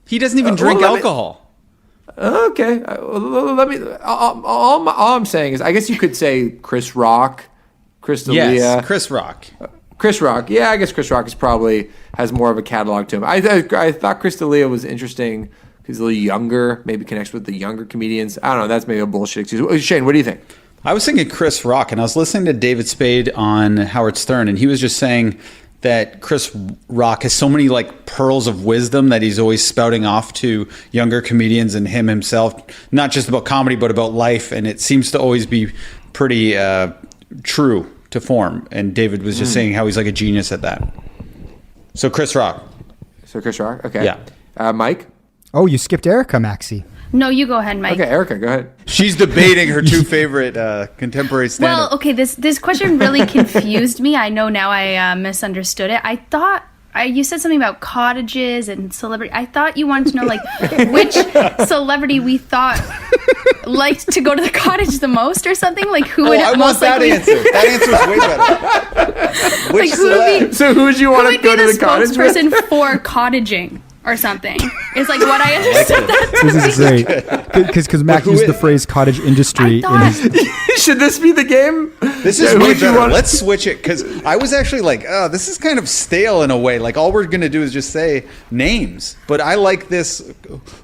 He doesn't even drink alcohol. Okay. Let me. All I'm saying is, I guess you could say Chris Rock, Chris D'Elia. Yes, Chris Rock. Chris Rock. Yeah, I guess Chris Rock has more of a catalog to him. I thought Chris D'Elia was interesting because he's a little younger, maybe connects with the younger comedians. I don't know. That's maybe a bullshit excuse. Shane, what do you think? I was thinking Chris Rock, and I was listening to David Spade on Howard Stern, and he was just saying that Chris Rock has so many like pearls of wisdom that he's always spouting off to younger comedians and him himself, not just about comedy, but about life. And it seems to always be pretty true to form. And David was just saying how he's like a genius at that. So Chris Rock. Okay. Yeah. Mike? Oh, you skipped Erica, Maxie. No, you go ahead, Mike. Okay, Erica, go ahead. She's debating her two favorite contemporary stand-up. Well, okay, this question really confused me. I know now I misunderstood it. I thought you said something about cottages and celebrity. I thought you wanted to know like which celebrity we thought liked to go to the cottage the most or something. Like who would I most want that likely answer. That answer is way better. Which like, who would be, So who would you want to go to the cottage with? spokesperson for cottaging or something? It's like what I understood that to This is great because Max used the phrase cottage industry in his. Should this be the game? This is way better. Let's switch it because I was actually like, oh, this is kind of stale in a way. Like all we're going to do is just say names. But I like this.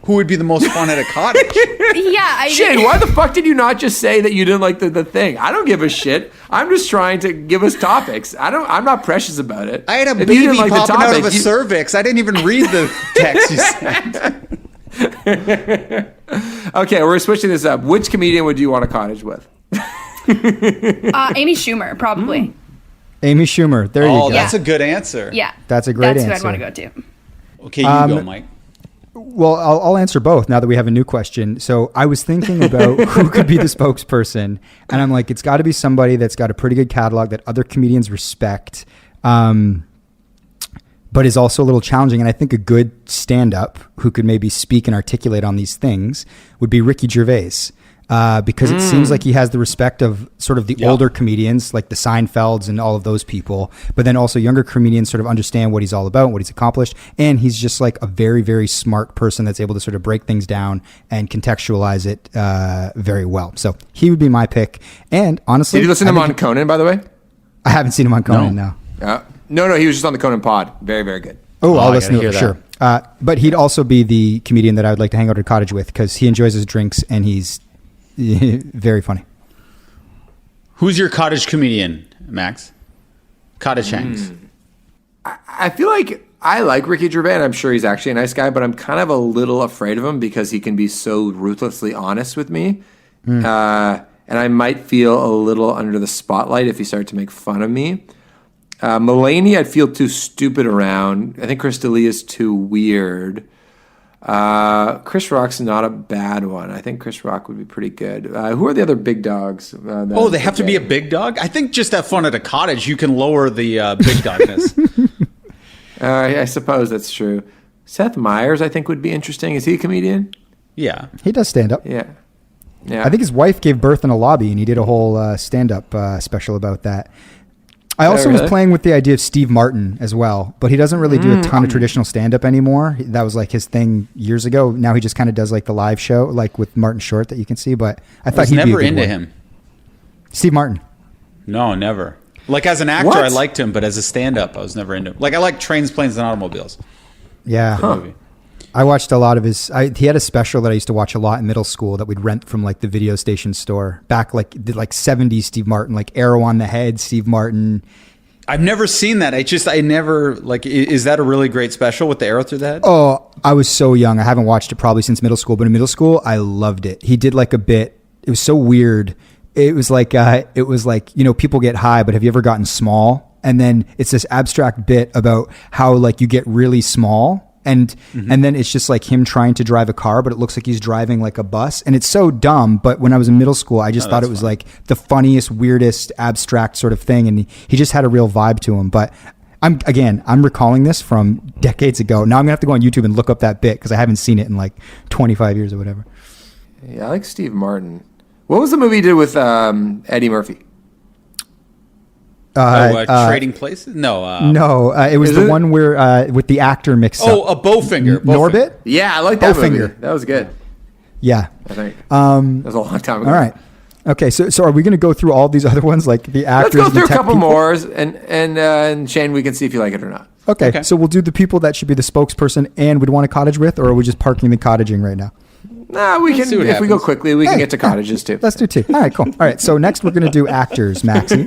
Who would be the most fun at a cottage? Yeah. Shane, why the fuck did you not just say that you didn't like the thing? I don't give a shit. I'm just trying to give us topics. I'm not precious about it. I had a If you baby didn't like the popping out of a topic, cervix. I didn't even read the text you sent. Okay, we're switching this up. Which comedian would you want a cottage with? Amy Schumer, probably. Amy Schumer. There you go. Oh, that's a good answer. Yeah. That's a great answer. That's who I'd want to go to. Okay, you go, Mike. Well, I'll answer both now that we have a new question. So I was thinking about who could be the spokesperson, and I'm like, it's got to be somebody that's got a pretty good catalog that other comedians respect, but is also a little challenging. And I think a good stand-up who could maybe speak and articulate on these things would be Ricky Gervais. Because it seems like he has the respect of sort of the older comedians like the Seinfelds and all of those people, but then also younger comedians sort of understand what he's all about, what he's accomplished. And he's just like a very, very smart person that's able to sort of break things down and contextualize it very well. So he would be my pick. And honestly, Did you listen to him on Conan, by the way? I haven't seen him on Conan, no. No, he was just on the Conan pod. Very, very good. Oh, I'll I listen to gotta it for hear sure. But he'd also be the comedian that I would like to hang out at a cottage with because he enjoys his drinks and he's very funny. Who's your cottage comedian, Max? Cottage Hanks. I feel like I like Ricky Gervais, and I'm sure he's actually a nice guy, but I'm kind of a little afraid of him because he can be so ruthlessly honest with me. And I might feel a little under the spotlight if he started to make fun of me. Mulaney, I'd feel too stupid around. I think Chris D'Elia is too weird. Chris Rock's not a bad one. I think Chris Rock would be pretty good. Who are the other big dogs? They have to be a big dog? I think just have fun at a cottage. You can lower the big dogness. I suppose that's true. Seth Meyers, I think, would be interesting. Is he a comedian? Yeah. He does stand up. Yeah. I think his wife gave birth in a lobby, and he did a whole stand-up special about that. I also was playing with the idea of Steve Martin as well, but he doesn't really do a ton of traditional stand-up anymore. That was like his thing years ago. Now he just kind of does like the live show, like with Martin Short that you can see. But I thought he'd never be a good into one. him. Steve Martin. No, never. Like as an actor, What? I liked him, but as a stand-up, I was never into him. Like I like Trains, Planes, and Automobiles. Yeah. Movie. I watched a lot of his. He had a special that I used to watch a lot in middle school that we'd rent from like the video station store back like 70s Steve Martin, like Arrow on the Head, Steve Martin. I've never seen that. I never like. Is that a really great special with the arrow through the head? Oh, I was so young. I haven't watched it probably since middle school, but in middle school, I loved it. He did like a bit. It was so weird. It was like people get high, but have you ever gotten small? And then it's this abstract bit about how like you get really small. And then it's just like him trying to drive a car, but it looks like he's driving like a bus. And it's so dumb. But when I was in middle school, I just thought it was like the funniest, weirdest, abstract sort of thing. And he just had a real vibe to him. But I'm recalling this from decades ago. Now I'm going to have to go on YouTube and look up that bit because I haven't seen it in like 25 years or whatever. Yeah, I like Steve Martin. What was the movie he did with Eddie Murphy? Trading Places? No. No, it was the one where with the actor mixed up. Oh, a Bowfinger. Norbit? Yeah, I like that movie. Bowfinger. That was good. Yeah. I think. That was a long time ago. All right. Okay, so are we going to go through all these other ones, like the actors? Let's go through the a couple people? more, and Shane, we can see if you like it or not. Okay, so we'll do the people that should be the spokesperson and we'd want a cottage with, or are we just parking the cottaging right now? Nah, we can. see what If we go happens. quickly, we can get to cottages too. Let's do two. All right, cool. All right, so next we're going to do actors, Maxie.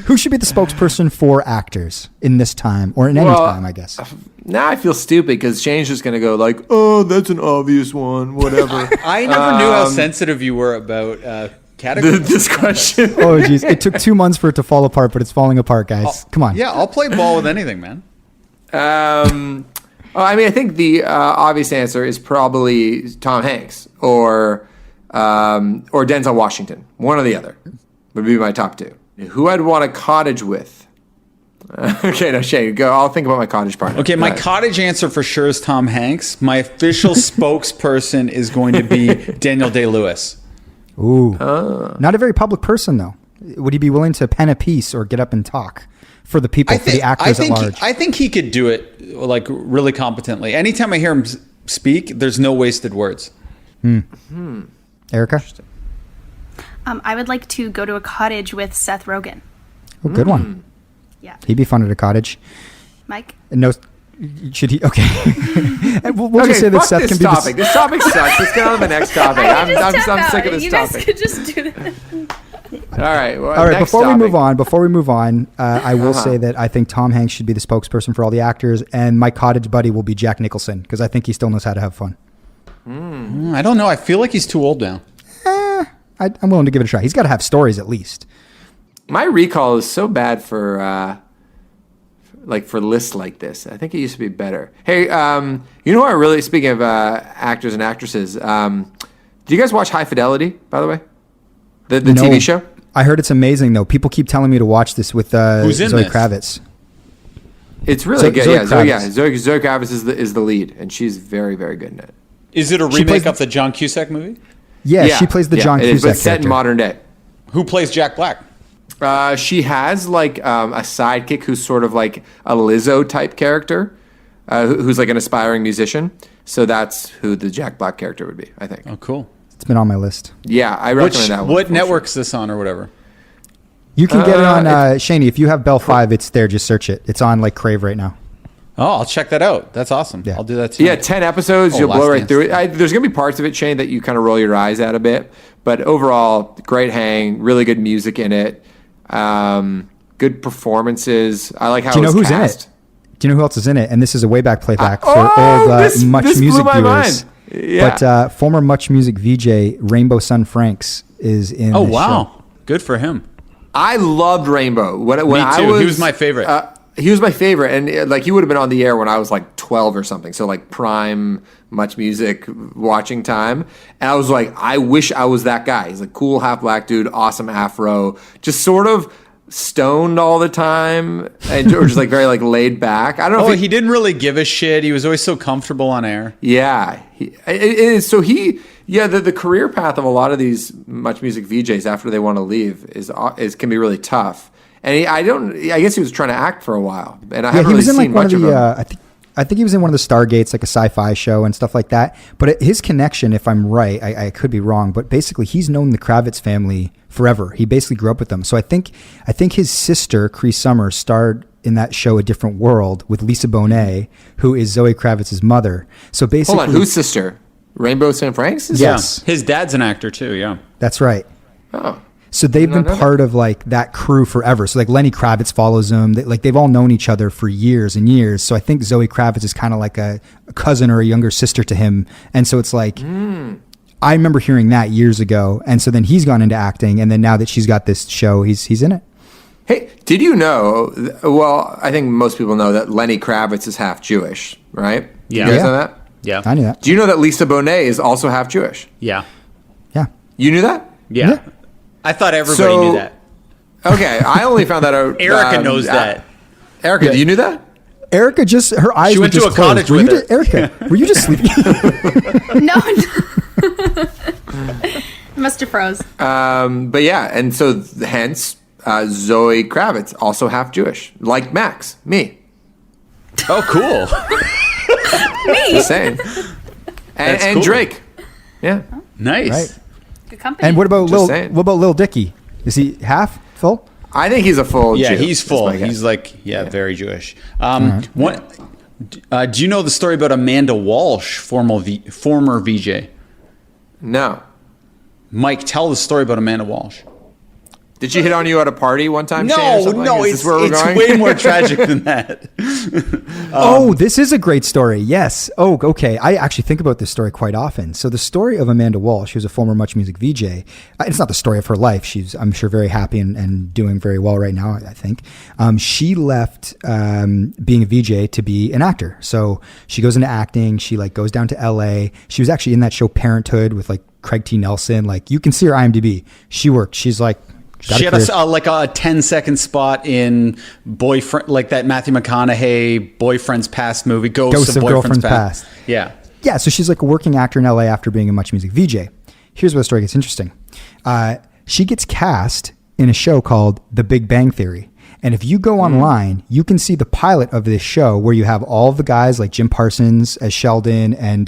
Who should be the spokesperson for actors in this time, or in any time, I guess? Now I feel stupid because Shane's just going to go like, oh, that's an obvious one, whatever. I never knew how sensitive you were about categories. This question. Oh, geez. It took 2 months for it to fall apart, but it's falling apart, guys. Come on. Yeah, I'll play ball with anything, man. I think the obvious answer is probably Tom Hanks or Denzel Washington. One or the other would be my top two. Who I'd want a cottage with? Okay, no, Shane, go. I'll think about my cottage partner. Okay, my cottage answer for sure is Tom Hanks. My official spokesperson is going to be Daniel Day-Lewis. Ooh. Not a very public person, though. Would he be willing to pen a piece or get up and talk for the people, for the actors at large? I think he could do it like really competently. Anytime I hear him speak, there's no wasted words. Erica? I would like to go to a cottage with Seth Rogen. Oh, good one. Yeah. He'd be fun at a cottage. Mike? No, should he? Okay. And we'll just say that fuck Seth this can be topic. This topic sucks. Let's get on to the next topic. I'm sick of this You guys topic. could just do that. All right. Well, All right, next before topic. we move on, I will say that I think Tom Hanks should be the spokesperson for all the actors, and my cottage buddy will be Jack Nicholson, because I think he still knows how to have fun. I don't know. I feel like he's too old now. I'm willing to give it a try. He's got to have stories at least. My recall is so bad for lists like this. I think it used to be better. Hey, you know what? Really, speaking of actors and actresses, do you guys watch High Fidelity? By the way, the No. TV show. I heard it's amazing, though. People keep telling me to watch this with Who's in Zoe this? Kravitz. It's really good. Zoe Zoe Kravitz is the lead, and she's very, very good in it. Is it a She remake plays- of the John Cusack movie? Yeah, she plays the John it is, Cusack but set in character. modern day. Who plays Jack Black? She has like a sidekick who's sort of like a Lizzo type character, who's like an aspiring musician. So that's who the Jack Black character would be, I think. Oh, cool. It's been on my list. Yeah, I recommend that one. What for network's this on or whatever? You can get it on Shaney. If you have Bell 5, it's there. Just search it. It's on like Crave right now. Oh, I'll check that out. That's awesome. Yeah. I'll do that too. Yeah, 10 episodes. You'll blow right through it. There's going to be parts of it, Shane, that you kind of roll your eyes at a bit. But overall, great hang. Really good music in it. Good performances. I like how Do you know who's cast. in it? Do you know who else is in it? And this is a way back playback for oh, old this Much blew Music my viewers. mind. Yeah. But former Much Music VJ Rainbow Sun Franks is in. Oh this wow, show. good for him. I loved Rainbow. When Me I too. He was my favorite. He was my favorite, and like he would have been on the air when I was like 12 or something. So like prime Much Music watching time, and I was like, I wish I was that guy. He's a cool half black dude, awesome afro, just sort of stoned all the time, and or just like very like laid back. I don't know. Oh, he didn't really give a shit. He was always so comfortable on air. Yeah, the career path of a lot of these Much Music VJs after they want to leave is can be really tough. And I guess he was trying to act for a while, and I haven't really seen much of him. I think he was in one of the Stargates, like a sci-fi show and stuff like that. But his connection, if I'm right, I could be wrong, but basically he's known the Kravitz family forever. He basically grew up with them. So I think his sister, Cree Summer, starred in that show A Different World with Lisa Bonet, who is Zoe Kravitz's mother. So basically, hold on, whose sister? Rainbow San Franks? Yes. His dad's an actor too. Yeah. That's right. Oh. So they've been part of like that crew forever. So like Lenny Kravitz follows them. They've all known each other for years and years. So I think Zoe Kravitz is kind of like a cousin or a younger sister to him. And so it's like, I remember hearing that years ago. And so then he's gone into acting. And then now that she's got this show, he's in it. Hey, did you know? Well, I think most people know that Lenny Kravitz is half Jewish, right? Yeah. You guys know that? Yeah. I knew that. Do you know that Lisa Bonet is also half Jewish? Yeah. Yeah. You knew that? Yeah. I thought everybody knew that. Okay, I only found that out. Erica knows that. Erica, do you knew that? Erica her eyes She were went to just a cottage closed. with her. Erica, were you just sleeping? No. Must have froze. But yeah, and so hence Zoe Kravitz, also half Jewish, like Max, me. Oh, cool. Me. Saying. That's And cool. Drake. Yeah. Nice. Right. Good company. And what about Just saying. Lil Dicky? Is he half full? I think he's a full Yeah, Jew. he's full. That's my guess. He's like, very Jewish. What? Do you know the story about Amanda Walsh, former VJ? No. Mike, tell the story about Amanda Walsh. Did she hit on you at a party one time, Shane, or something? Is this where we're it's going? way more tragic than that. This is a great story. Yes. Oh, okay. I actually think about this story quite often. So the story of Amanda Walsh, who's a former Much Music VJ, it's not the story of her life. She's, I'm sure, very happy and doing very well right now, I think. She left being a VJ to be an actor. So she goes into acting. She like goes down to LA. She was actually in that show Parenthood with like Craig T. Nelson. Like you can see her IMDb. She worked. She's like, She had a 10-second spot in Boyfriend, like that Matthew McConaughey Boyfriend's Past movie, Ghosts of Boyfriend's Past. Yeah. Yeah, so she's like a working actor in LA after being a Much Music VJ. Here's where the story gets interesting. She gets cast in a show called The Big Bang Theory. And if you go online, you can see the pilot of this show where you have all of the guys like Jim Parsons as Sheldon and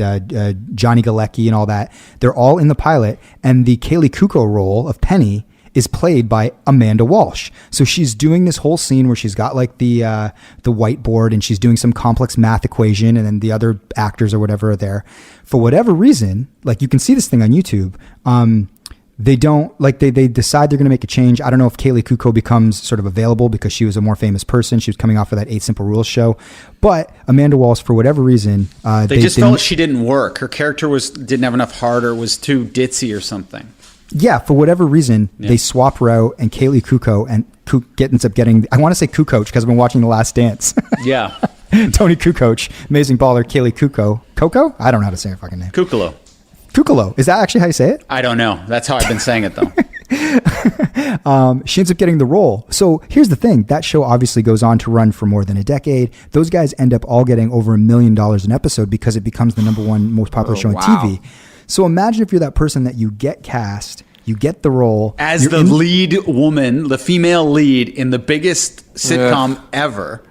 Johnny Galecki and all that. They're all in the pilot. And the Kaylee Kuko role of Penny is played by Amanda Walsh. So she's doing this whole scene where she's got like the whiteboard and she's doing some complex math equation, and then the other actors or whatever are there. For whatever reason, like you can see this thing on YouTube, they don't like they decide they're going to make a change. I don't know if Kaylee Kuko becomes sort of available because she was a more famous person. She was coming off of that 8 Simple Rules show, but Amanda Walsh, for whatever reason, They just felt she didn't work. Her character didn't have enough heart, or was too ditzy or something. Yeah, for whatever reason, they swap her out, and Kaylee Kuko ends up getting, I want to say Kukoc because I've been watching The Last Dance. Yeah. Tony Kukoc, amazing baller, Kaylee Kuko. Coco? I don't know how to say her fucking name. Kukalo. Kukalo. Is that actually how you say it? I don't know. That's how I've been saying it, though. She ends up getting the role. So here's the thing. That show obviously goes on to run for more than a decade. Those guys end up all getting over $1 million an episode because it becomes the #1 most popular show on TV. So imagine if you're that person that you get cast, you get the role. As the lead woman, the female lead in the biggest sitcom ever,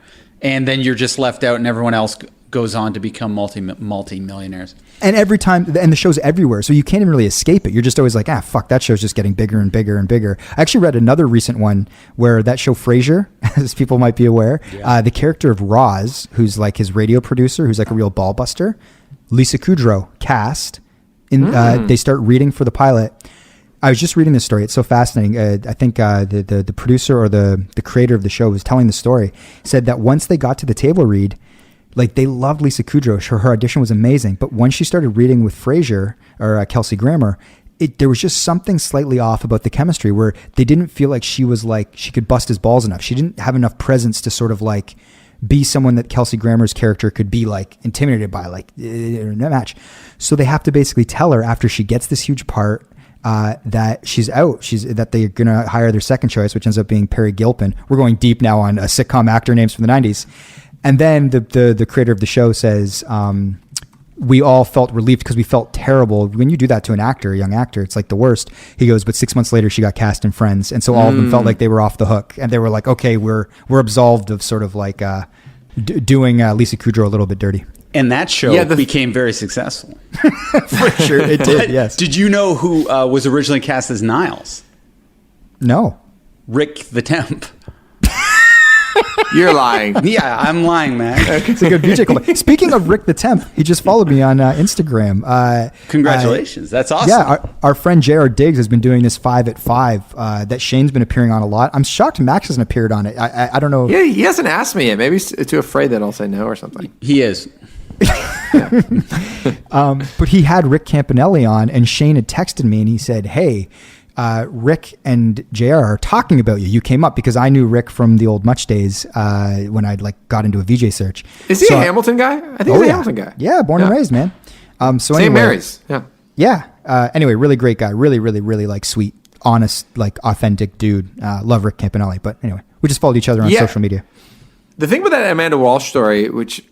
and then you're just left out and everyone else goes on to become multi-millionaires. And every time, and the show's everywhere, so you can't even really escape it. You're just always like, fuck, that show's just getting bigger and bigger and bigger. I actually read another recent one where that show Frasier, as people might be aware, the character of Roz, who's like his radio producer, who's like a real ball buster, Lisa Kudrow cast. They start reading for the pilot. I was just reading this story. It's so fascinating. I think the producer or the creator of the show was telling the story, said that once they got to the table read, like they loved Lisa Kudrow. Her audition was amazing. But when she started reading with Frasier or Kelsey Grammer, there was just something slightly off about the chemistry where they didn't feel like she was like, she could bust his balls enough. She didn't have enough presence to sort of like be someone that Kelsey Grammer's character could be like intimidated by, like in a match. So they have to basically tell her after she gets this huge part, that she's out. That they're going to hire their second choice, which ends up being Perry Gilpin. We're going deep now on sitcom actor names from the 90s. And then the creator of the show says, we all felt relieved because we felt terrible. When you do that to an actor, a young actor, it's like the worst. He goes, but 6 months later, she got cast in Friends. And so all of them felt like they were off the hook. And they were like, okay, we're absolved of sort of like doing Lisa Kudrow a little bit dirty. And that show became very successful. For sure, it did, yes. Did you know who was originally cast as Niles? No. Rick the Temp. You're lying. Yeah, I'm lying, man. It's a good VJ call. Speaking of Rick the Temp, he just followed me on Instagram. Congratulations. That's awesome. Yeah, our friend J.R. Diggs has been doing this 5 at 5 that Shane's been appearing on a lot. I'm shocked Max hasn't appeared on it. I don't know. Yeah, he hasn't asked me yet. Maybe he's too afraid that I'll say no or something. He is. But he had Rick Campanelli on, and Shane had texted me and he said, hey, Rick and JR are talking about you. You came up because I knew Rick from the old Much days when I like got into a VJ search. Is he a Hamilton guy? I think he's a Hamilton guy. Yeah, born and raised, man. So St. anyway, Mary's. Yeah. Yeah. Anyway, really great guy. Really, really, really like sweet, honest, like authentic dude. Love Rick Campanelli. But anyway, we just followed each other on social media. The thing with that Amanda Walsh story, which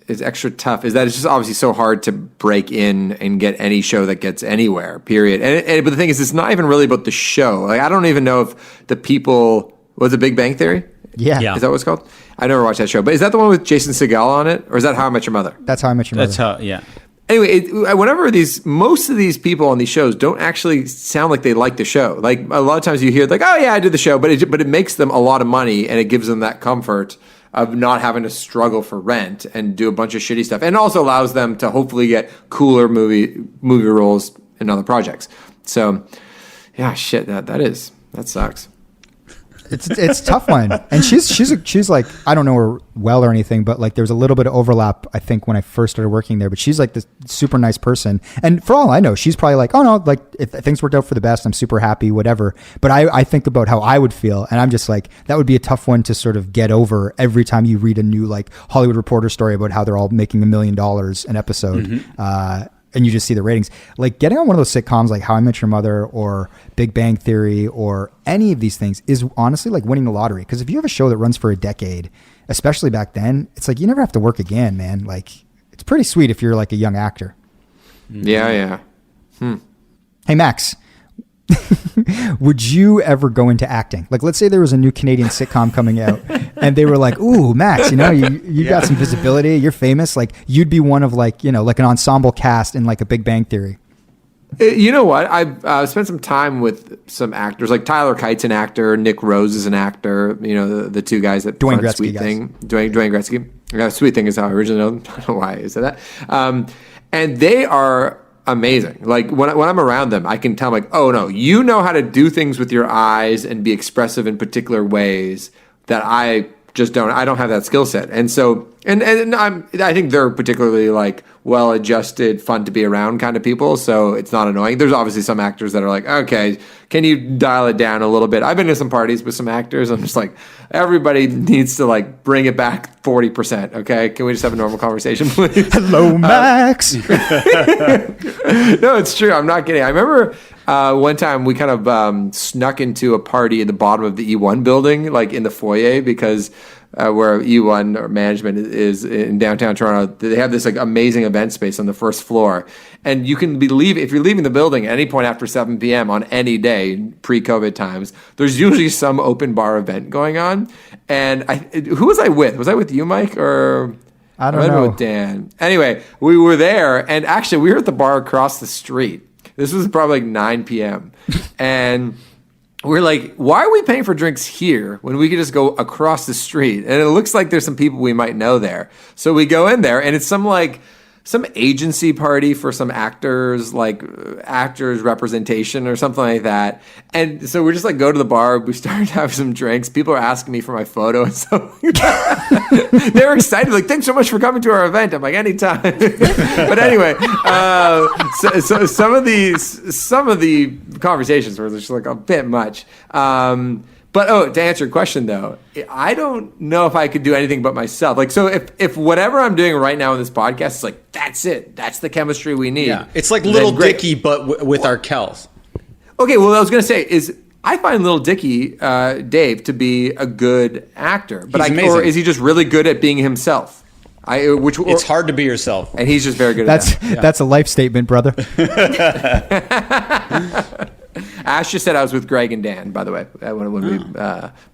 is extra tough, is that it's just obviously so hard to break in and get any show that gets anywhere, period. But the thing is, it's not even really about the show. Like, I don't even know if the people, was it Big Bang Theory? Yeah. Is that what it's called? I never watched that show. But is that the one with Jason Segel on it? Or is that How I Met Your Mother? That's How I Met Your Mother. That's how, yeah. Anyway, most of these people on these shows don't actually sound like they like the show. Like, a lot of times you hear like, oh yeah, I did the show, but it makes them a lot of money and it gives them that comfort of not having to struggle for rent and do a bunch of shitty stuff, and also allows them to hopefully get cooler movie roles in other projects. So, yeah, shit, that sucks. It's a tough one, and she's like, I don't know her well or anything, but like there was a little bit of overlap I think when I first started working there. But she's like this super nice person, and for all I know, she's probably like, oh no, like if things worked out for the best, I'm super happy, whatever. But I think about how I would feel, and I'm just like, that would be a tough one to sort of get over every time you read a new like Hollywood Reporter story about how they're all making $1 million an episode. Mm-hmm. And you just see the ratings. Like getting on one of those sitcoms like How I Met Your Mother or Big Bang Theory or any of these things is honestly like winning the lottery. Because if you have a show that runs for a decade, especially back then, it's like you never have to work again, man. Like it's pretty sweet if you're like a young actor. Yeah. Hey, Max. Would you ever go into acting? Like, let's say there was a new Canadian sitcom coming out and they were like, ooh, Max, you got some visibility. You're famous. Like you'd be one of like, like an ensemble cast in like a Big Bang Theory. You know what? I've spent some time with some actors, like Tyler Kite's an actor. Nick Rose is an actor. The two guys that Dwayne front Gretzky Sweet guys. Thing. Dwayne Gretzky. Sweet Thing is how I originally know them. I don't know why I said that. And they are amazing. Like when I'm around them, I can tell them like, oh no, you know how to do things with your eyes and be expressive in particular ways that I just don't. I don't have that skill set. And so, and I think they're particularly like well-adjusted, fun to be around kind of people. So it's not annoying. There's obviously some actors that are like, okay, can you dial it down a little bit? I've been to some parties with some actors. I'm just like, everybody needs to like bring it back 40%. Okay. Can we just have a normal conversation, please? Hello, Max. No, it's true. I'm not kidding. I remember one time we kind of snuck into a party at the bottom of the E1 building, like in the foyer, because where E1 or management is in downtown Toronto, they have this like amazing event space on the first floor, and you can if you're leaving the building at any point after 7 p.m. on any day pre-COVID times, there's usually some open bar event going on. And who was I with? Was I with you, Mike, or? I don't might have been know. with Dan. Anyway, we were there, and actually, we were at the bar across the street. This was probably like 9 p.m. And we're like, why are we paying for drinks here when we could just go across the street? And it looks like there's some people we might know there. So we go in there, and it's some agency party for some actors, like actors representation or something like that. And so we just like go to the bar. We started to have some drinks. People are asking me for my photo and stuff like that. They were excited, like, thanks so much for coming to our event. I'm like, anytime. But anyway, so some of the conversations were just like a bit much. But to answer your question though, I don't know if I could do anything but myself. Like, so if whatever I'm doing right now in this podcast is like, that's it, that's the chemistry we need. Yeah, it's like Little Dicky, but with our Kels. Okay, well, I was gonna say is I find Little Dicky, Dave, to be a good actor, but or is he just really good at being himself? It's hard to be yourself, and he's just very good at that. That's a life statement, brother. Ash just said I was with Greg and Dan, by the way, when we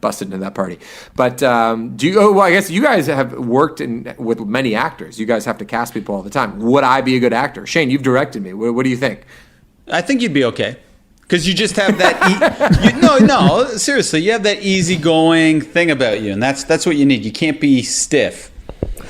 busted into that party. But I guess you guys have worked with many actors. You guys have to cast people all the time. Would I be a good actor? Shane, you've directed me. What do you think? I think you'd be okay. Because you just have that... no, seriously, you have that easygoing thing about you, and that's what you need. You can't be stiff.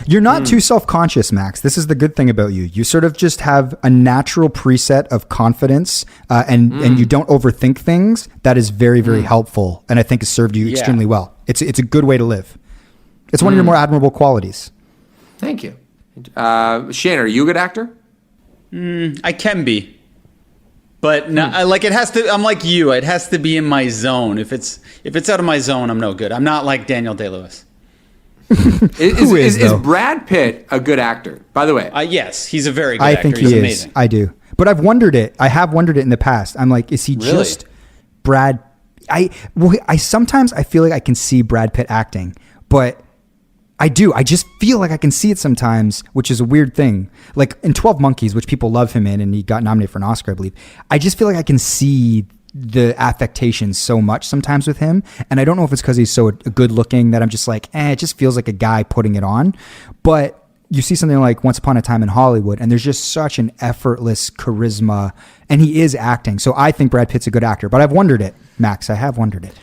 You're not too self-conscious, Max. This is the good thing about you. You sort of just have a natural preset of confidence, and you don't overthink things. That is very, very helpful, and I think has served you extremely well. It's a good way to live. It's one of your more admirable qualities. Thank you. Shane, are you a good actor? I can be. But no, it has to. I'm like you. It has to be in my zone. If it's out of my zone, I'm no good. I'm not like Daniel Day-Lewis. Is Brad Pitt a good actor? By the way, yes, he's a very good actor. I think he's is. Amazing. I do, but I've wondered it. I have wondered it in the past. I'm like, is he just Brad? I sometimes I feel like I can see Brad Pitt acting, but I do. I just feel like I can see it sometimes, which is a weird thing. Like in 12 Monkeys, which people love him in, and he got nominated for an Oscar, I believe. I just feel like I can see the affectation so much sometimes with him, and I don't know if it's because he's so good looking that I'm just like, it just feels like a guy putting it on. But you see something like Once Upon a Time in Hollywood, and there's just such an effortless charisma, and he is acting. So I think Brad Pitt's a good actor, but I've wondered it, Max. I have wondered it.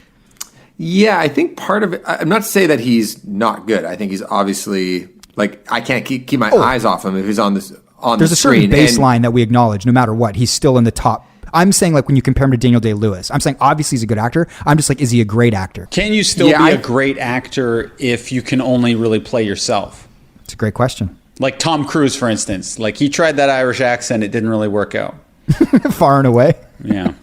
Yeah, I think part of it, I'm not to say that he's not good. I think he's obviously, like, I can't keep my eyes off him if he's on the screen. There's a certain baseline that we acknowledge no matter what. He's still in the top. I'm saying, like, when you compare him to Daniel Day-Lewis, I'm saying obviously he's a good actor. I'm just like, is he a great actor? Can you still be a great actor if you can only really play yourself? It's a great question. Like Tom Cruise, for instance. Like, he tried that Irish accent. It didn't really work out. Far and away. Yeah.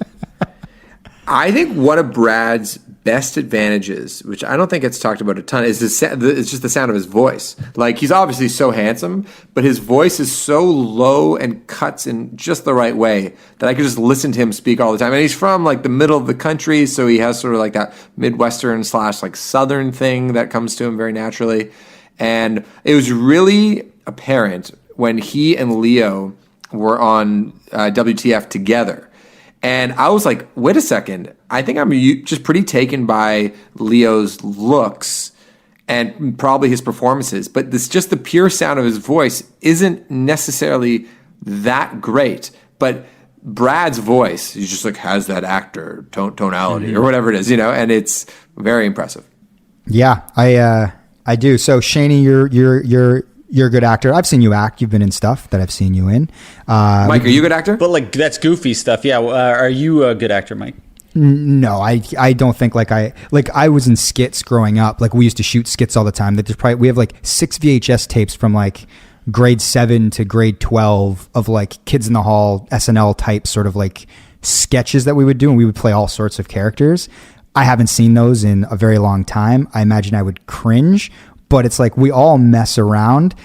I think one of Brad's best advantages, which I don't think it's talked about a ton, is it's just the sound of his voice. Like, he's obviously so handsome, but his voice is so low and cuts in just the right way that I could just listen to him speak all the time. And he's from like the middle of the country, so he has sort of like that Midwestern / like Southern thing that comes to him very naturally. And it was really apparent when he and Leo were on WTF together. And I was like, wait a second. I think I'm just pretty taken by Leo's looks and probably his performances. But just the pure sound of his voice isn't necessarily that great. But Brad's voice, he just like has that actor tonality or whatever it is, and it's very impressive. Yeah, I do. So Shaney, you're a good actor. I've seen you act. You've been in stuff that I've seen you in. Mike, are you a good actor? But like, that's goofy stuff. Yeah. Are you a good actor, Mike? No, I don't think I was in skits growing up. Like, we used to shoot skits all the time. We have like 6 VHS tapes from like grade 7 to grade 12 of like Kids in the Hall, SNL type sort of like sketches that we would do. And we would play all sorts of characters. I haven't seen those in a very long time. I imagine I would cringe. But it's like we all mess around.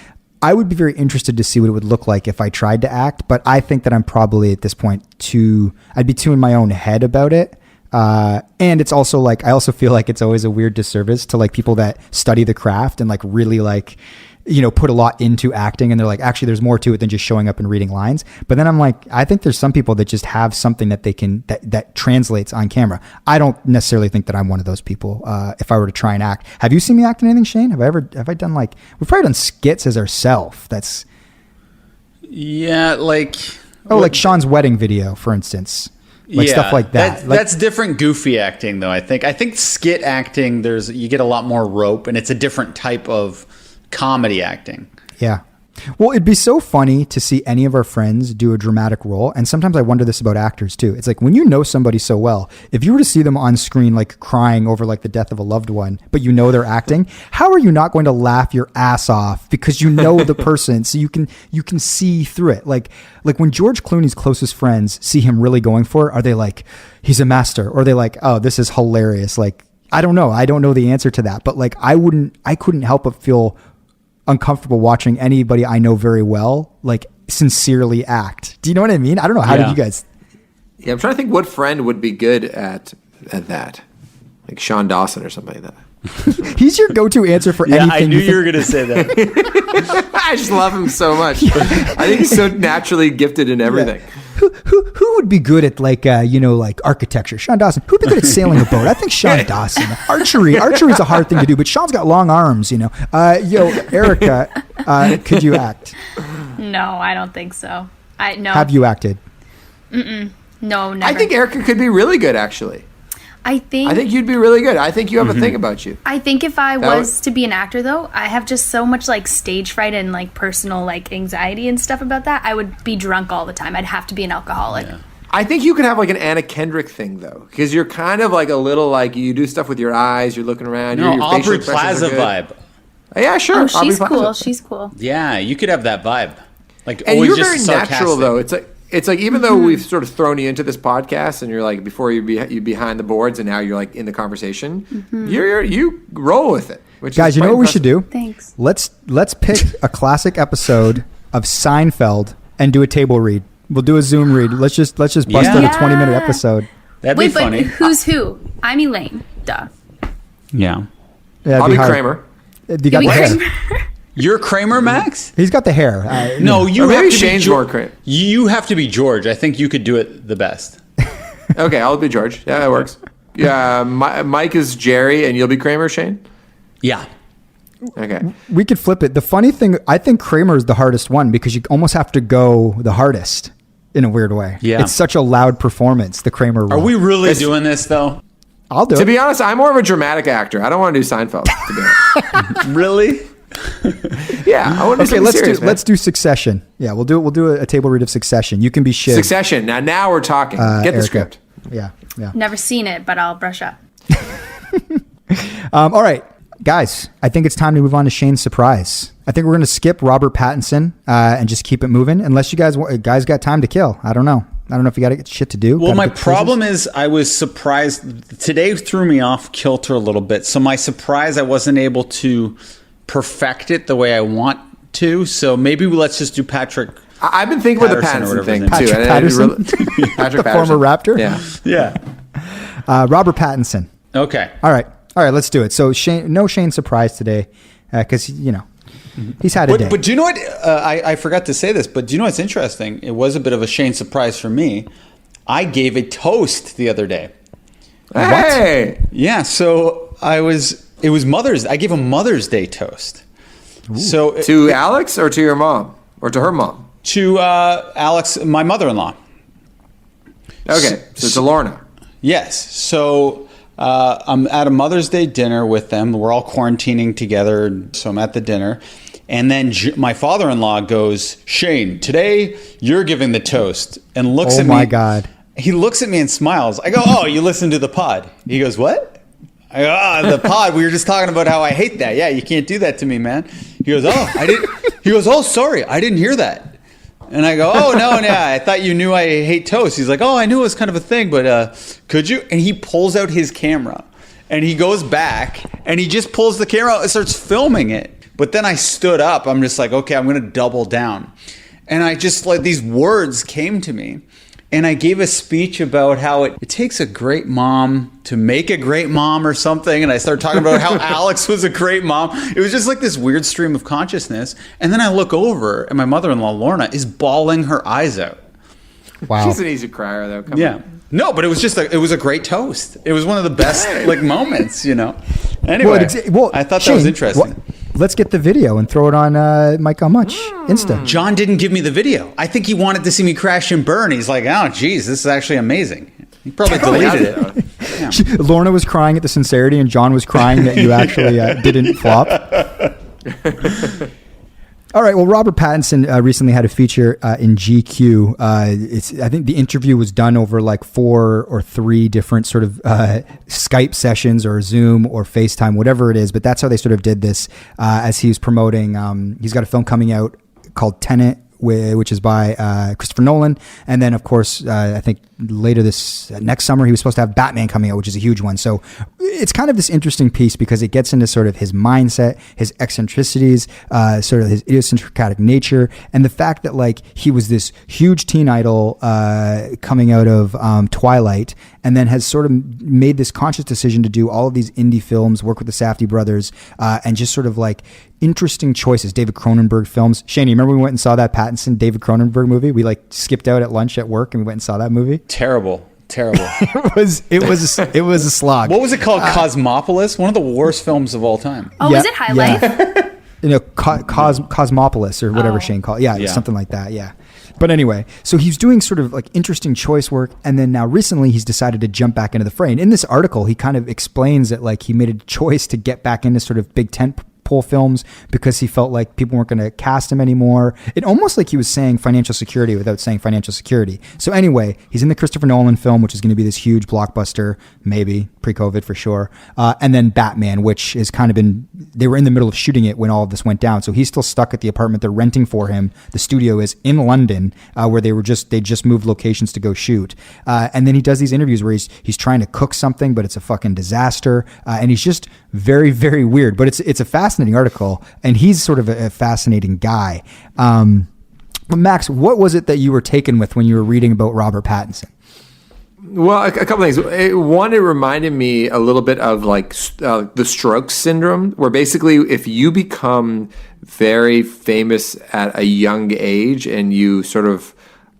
I would be very interested to see what it would look like if I tried to act, but I think that I'm probably at this point I'd be too in my own head about it. And it's also like, I also feel like it's always a weird disservice to like people that study the craft and like really like put a lot into acting, and they're like, actually, there's more to it than just showing up and reading lines. But then I'm like, I think there's some people that just have something that they can that translates on camera. I don't necessarily think that I'm one of those people. If I were to try and act, have you seen me act in anything, Shane? Have I done we've probably done skits as ourselves? That's like Sean's wedding video, for instance. Stuff like that. That's different goofy acting, though. I think skit acting, you get a lot more rope, and it's a different type of comedy acting. Yeah. Well, it'd be so funny to see any of our friends do a dramatic role. And sometimes I wonder this about actors too. It's like when you know somebody so well, if you were to see them on screen, like crying over like the death of a loved one, but they're acting, how are you not going to laugh your ass off because you know the person, so you can see through it. Like when George Clooney's closest friends see him really going for it, are they like, he's a master? Or are they like, oh, this is hilarious? Like, I don't know. I don't know the answer to that, but like, I couldn't help but feel uncomfortable watching anybody I know very well, like sincerely act. Do you know what I mean? I don't know. How did you guys? Yeah, I'm trying to think what friend would be good at that, like Sean Dawson or something like that. He's your go-to answer for anything. I knew you were going to say that. I just love him so much. I think he's so naturally gifted in everything. Yeah. Who would be good at like architecture? Sean Dawson. Who'd be good at sailing a boat? I think Sean Dawson. Archery's a hard thing to do, but Sean's got long arms. Erica, could you act? No, I don't think so. No. Have you acted? No, never. I think Erica could be really good, actually. I think you'd be really good. I think you have a thing about you. I think if I was to be an actor, though, I have just so much like stage fright and like personal like anxiety and stuff about that. I would be drunk all the time. I'd have to be an alcoholic. Yeah. I think you could have like an Anna Kendrick thing, though, because you're kind of like a little like you do stuff with your eyes. You're looking around. Your Aubrey Plaza vibe. Yeah, sure. Oh, she's cool. She's cool. Yeah, you could have that vibe. Like, and always you're just very sarcastic. natural, though. It's like even though we've sort of thrown you into this podcast, and you're like before you behind the boards, and now you're like in the conversation. You roll with it. Guys, you know what we should do? Thanks. Let's pick a classic episode of Seinfeld and do a table read. We'll do a Zoom read. Let's just bust out a 20-minute episode. That'd be funny. But who's who? I'm Elaine. Duh. Yeah. I'll be Kramer. You got the hair. You're Kramer, Max? He's got the hair. You have to Shane's be more Kramer. You have to be George. I think you could do it the best. Okay, I'll be George. Yeah, that works. Yeah, Mike is Jerry, and you'll be Kramer, Shane? Yeah. Okay. We could flip it. The funny thing, I think Kramer is the hardest one because you almost have to go the hardest in a weird way. Yeah. It's such a loud performance, the Kramer role. Are we really doing this, though? I'll do it. To be honest, I'm more of a dramatic actor. I don't want to do Seinfeld, to be honest. Really? Yeah, I want to do let's do Succession. Yeah, we'll do a table read of Succession. You can be Shiv. Succession. Now we're talking. Get the Erica. script. Yeah. Never seen it, but I'll brush up. All right, guys. I think it's time to move on to Shane's surprise. I think we're going to skip Robert Pattinson and just keep it moving. Unless you guys got time to kill. I don't know if you got shit to do. Well, my problem is I was surprised. Today threw me off kilter a little bit. So my surprise, I wasn't able to perfect it the way I want to. So maybe let's just do Patrick. I've been thinking about the Pattinson thing too. Patrick Patterson, Patrick the former Raptor. Yeah. Robert Pattinson. Okay. All right. Let's do it. So Shane surprise today because he's had a day. But do you know what? I forgot to say this. But do you know what's interesting? It was a bit of a Shane surprise for me. I gave a toast the other day. Hey. What? Yeah. So It was I gave a Mother's Day toast. Ooh. So to Alex or to your mom or to her mom? To Alex, my mother-in-law. Okay, so to Lorna. Yes. So I'm at a Mother's Day dinner with them. We're all quarantining together, so I'm at the dinner. And then my father-in-law goes, Shane, today you're giving the toast. And looks at me. Oh, my God. He looks at me and smiles. I go, oh, you listen to the pod. He goes, what? I go, the pod. We were just talking about how I hate that. Yeah, you can't do that to me, man. He goes, oh, I didn't. He goes, oh, sorry, I didn't hear that. And I go, oh, no, I thought you knew I hate toast. He's like, oh, I knew it was kind of a thing, but could you? And he pulls out his camera, and he goes back, and he just pulls the camera out and starts filming it. But then I stood up. I'm just like, okay, I'm going to double down. And I just, like, these words came to me. And I gave a speech about how it takes a great mom to make a great mom or something. And I started talking about how Alex was a great mom. It was just like this weird stream of consciousness. And then I look over and my mother-in-law, Lorna, is bawling her eyes out. Wow. She's an easy crier, though. Come on. No, but it was just it was a great toast. It was one of the best moments, Anyway, I thought that was interesting. Let's get the video and throw it on Mike on Much Insta. John didn't give me the video. I think he wanted to see me crash and burn. He's like, oh, geez, this is actually amazing. He probably deleted it. Yeah. Lorna was crying at the sincerity, and John was crying that you actually didn't flop. All right. Well, Robert Pattinson recently had a feature in GQ. I think the interview was done over like 4 or 3 different sort of Skype sessions or Zoom or FaceTime, whatever it is. But that's how they sort of did this as he was promoting. He's got a film coming out called Tenet, which is by Christopher Nolan. And then, of course, I think later this next summer, he was supposed to have Batman coming out, which is a huge one. So it's kind of this interesting piece because it gets into sort of his mindset, his eccentricities, sort of his idiosyncratic nature, and the fact that like he was this huge teen idol coming out of Twilight, and then has sort of made this conscious decision to do all of these indie films, work with the Safdie brothers, and just sort of like interesting choices. David Cronenberg films. Shane, you remember we went and saw that Pattinson David Cronenberg movie? We like skipped out at lunch at work and we went and saw that movie. Terrible. It was a slog. What was it called? Cosmopolis? One of the worst films of all time. Oh, was it High Life? Cosmopolis or whatever Shane called. Yeah, something like that. Yeah. But anyway, so he's doing sort of like interesting choice work. And then now recently he's decided to jump back into the fray. And in this article, he kind of explains that like he made a choice to get back into sort of big tent pole films because he felt like people weren't going to cast him anymore. It almost like he was saying financial security without saying financial security. So anyway, he's in the Christopher Nolan film, which is going to be this huge blockbuster, maybe pre-COVID for sure. And then Batman, which has kind of been, they were in the middle of shooting it when all of this went down. So he's still stuck at the apartment they're renting for him. The studio is in London, where they just moved locations to go shoot. And then he does these interviews where he's trying to cook something, but it's a fucking disaster. And he's just very, very weird, but it's a fascinating article, and he's sort of a fascinating guy. But Max, what was it that you were taken with when you were reading about Robert Pattinson? Well, a couple things. One, it reminded me a little bit of like the stroke syndrome, where basically if you become very famous at a young age and you sort of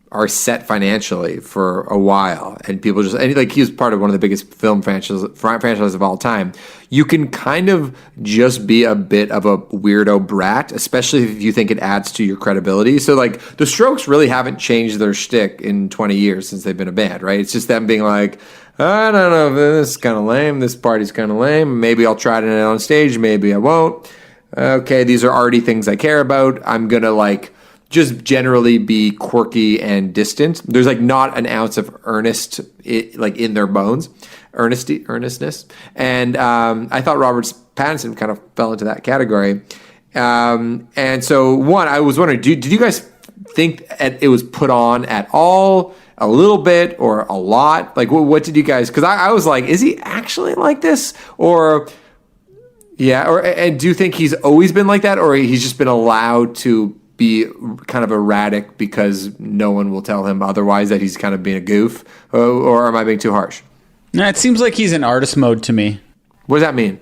are set financially for a while, and people just, and like he was part of one of the biggest film franchises of all time, you can kind of just be a bit of a weirdo brat, especially if you think it adds to your credibility. So like the Strokes really haven't changed their shtick in 20 years since they've been a band, right? It's just them being like, I don't know, this is kind of lame, this party's kind of lame, maybe I'll try it on stage, maybe I won't. Okay, these are already things I care about. I'm gonna like just generally be quirky and distant. There's like not an ounce of earnest like in their bones, earnestness. And I thought Robert Pattinson kind of fell into that category. And so one, I was wondering, did you guys think it was put on at all, a little bit or a lot? Like what did you guys, because I was like, is he actually like this? Or yeah, and do you think he's always been like that, or he's just been allowed to be kind of erratic because no one will tell him otherwise that he's kind of being a goof? Or am I being too harsh? No, it seems like he's in artist mode to me. What does that mean?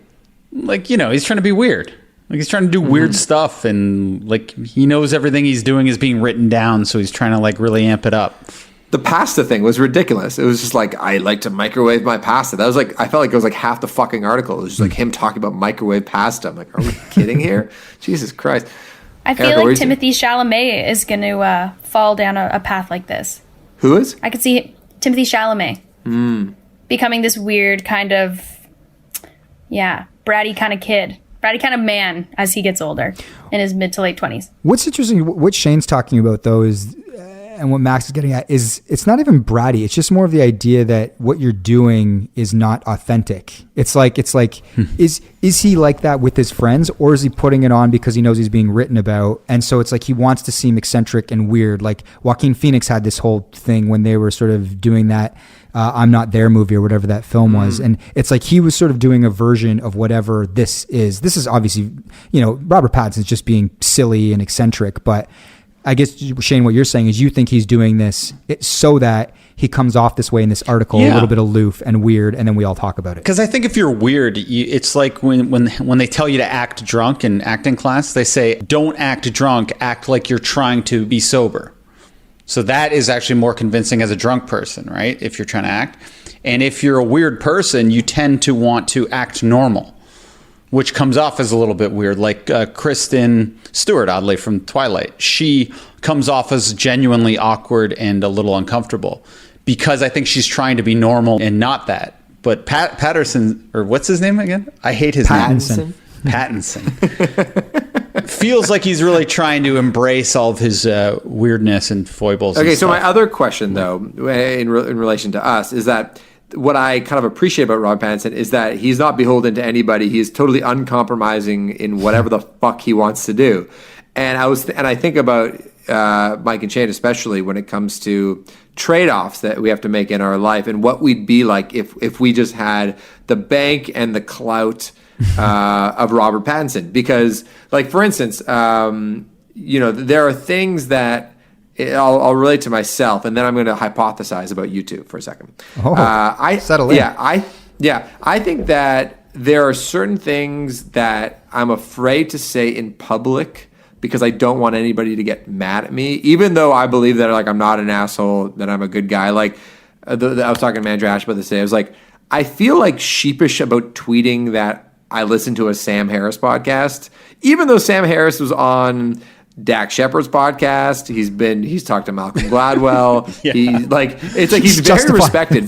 Like, he's trying to be weird. Like he's trying to do weird stuff, and like he knows everything he's doing is being written down, so he's trying to like really amp it up. The pasta thing was ridiculous. It was just like, I like to microwave my pasta. That was like, I felt like it was like half the fucking article. It was just like him talking about microwave pasta. I'm like, are we kidding here? Jesus Christ. I feel like Timothée Chalamet is going to fall down a path like this. Who is? I could see Timothée Chalamet becoming this weird kind of, bratty kind of kid, bratty kind of man as he gets older in his mid to late 20s. What's interesting, what Shane's talking about though is, and what Max is getting at is, it's not even bratty. It's just more of the idea that what you're doing is not authentic. It's like, is he like that with his friends, or is he putting it on because he knows he's being written about? And so it's like he wants to seem eccentric and weird. Like Joaquin Phoenix had this whole thing when they were sort of doing that I'm Not There movie or whatever that film was. And it's like he was sort of doing a version of whatever this is. This is obviously, Robert Pattinson's just being silly and eccentric, but I guess, Shane, what you're saying is you think he's doing this so that he comes off this way in this article, a little bit aloof and weird, and then we all talk about it. Because I think if you're weird, it's like when they tell you to act drunk in acting class, they say, don't act drunk, act like you're trying to be sober. So that is actually more convincing as a drunk person, right? If you're trying to act. And if you're a weird person, you tend to want to act normal, which comes off as a little bit weird. Like Kristen Stewart, oddly, from Twilight. She comes off as genuinely awkward and a little uncomfortable because I think she's trying to be normal and not that. But Patterson, or what's his name again? I hate his name. Pattinson. Feels like he's really trying to embrace all of his weirdness and foibles. Okay, and so stuff. my other question, though, in relation to us, is that what I kind of appreciate about Robert Pattinson is that he's not beholden to anybody. He's totally uncompromising in whatever the fuck he wants to do. And I think about Mike and Shane, especially when it comes to trade-offs that we have to make in our life and what we'd be like if we just had the bank and the clout of Robert Pattinson. Because, like, for instance, there are things that I'll relate to myself, and then I'm going to hypothesize about you two for a second. Settle in. I think that there are certain things that I'm afraid to say in public because I don't want anybody to get mad at me, even though I believe that, like, I'm not an asshole, that I'm a good guy. Like, I was talking to Mandra Ash about this today. I was like, I feel like sheepish about tweeting that I listened to a Sam Harris podcast, even though Sam Harris was on Dak Shepard's podcast. He's talked to Malcolm Gladwell. He's very respected.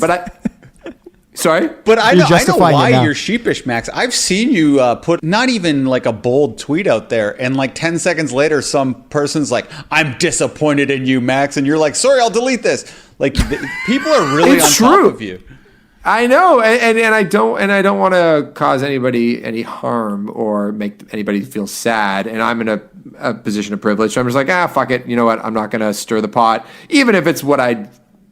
Sorry? But I know why you're sheepish, Max. I've seen you put not even like a bold tweet out there, and like 10 seconds later, some person's like, "I'm disappointed in you, Max," and you're like, "Sorry, I'll delete this." Like, people are really on top of you. I know, and I don't want to cause anybody any harm or make anybody feel sad. And I'm in a position of privilege, so I'm just like, fuck it. You know what? I'm not going to stir the pot, even if it's what I'd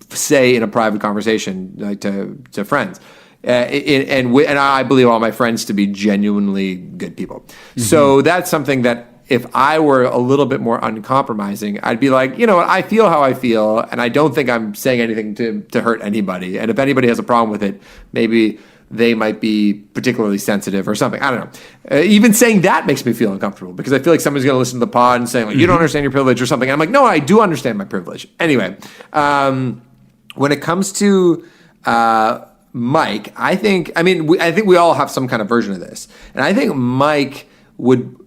say in a private conversation, like to friends. And I believe all my friends to be genuinely good people. Mm-hmm. So that's something that if I were a little bit more uncompromising, I'd be like, you know what, I feel how I feel, and I don't think I'm saying anything to hurt anybody. And if anybody has a problem with it, maybe they might be particularly sensitive or something. I don't know. Even saying that makes me feel uncomfortable because I feel like somebody's going to listen to the pod and saying, like, you don't understand your privilege or something. And I'm like, no, I do understand my privilege. Anyway, when it comes to Mike, I think we all have some kind of version of this. And I think Mike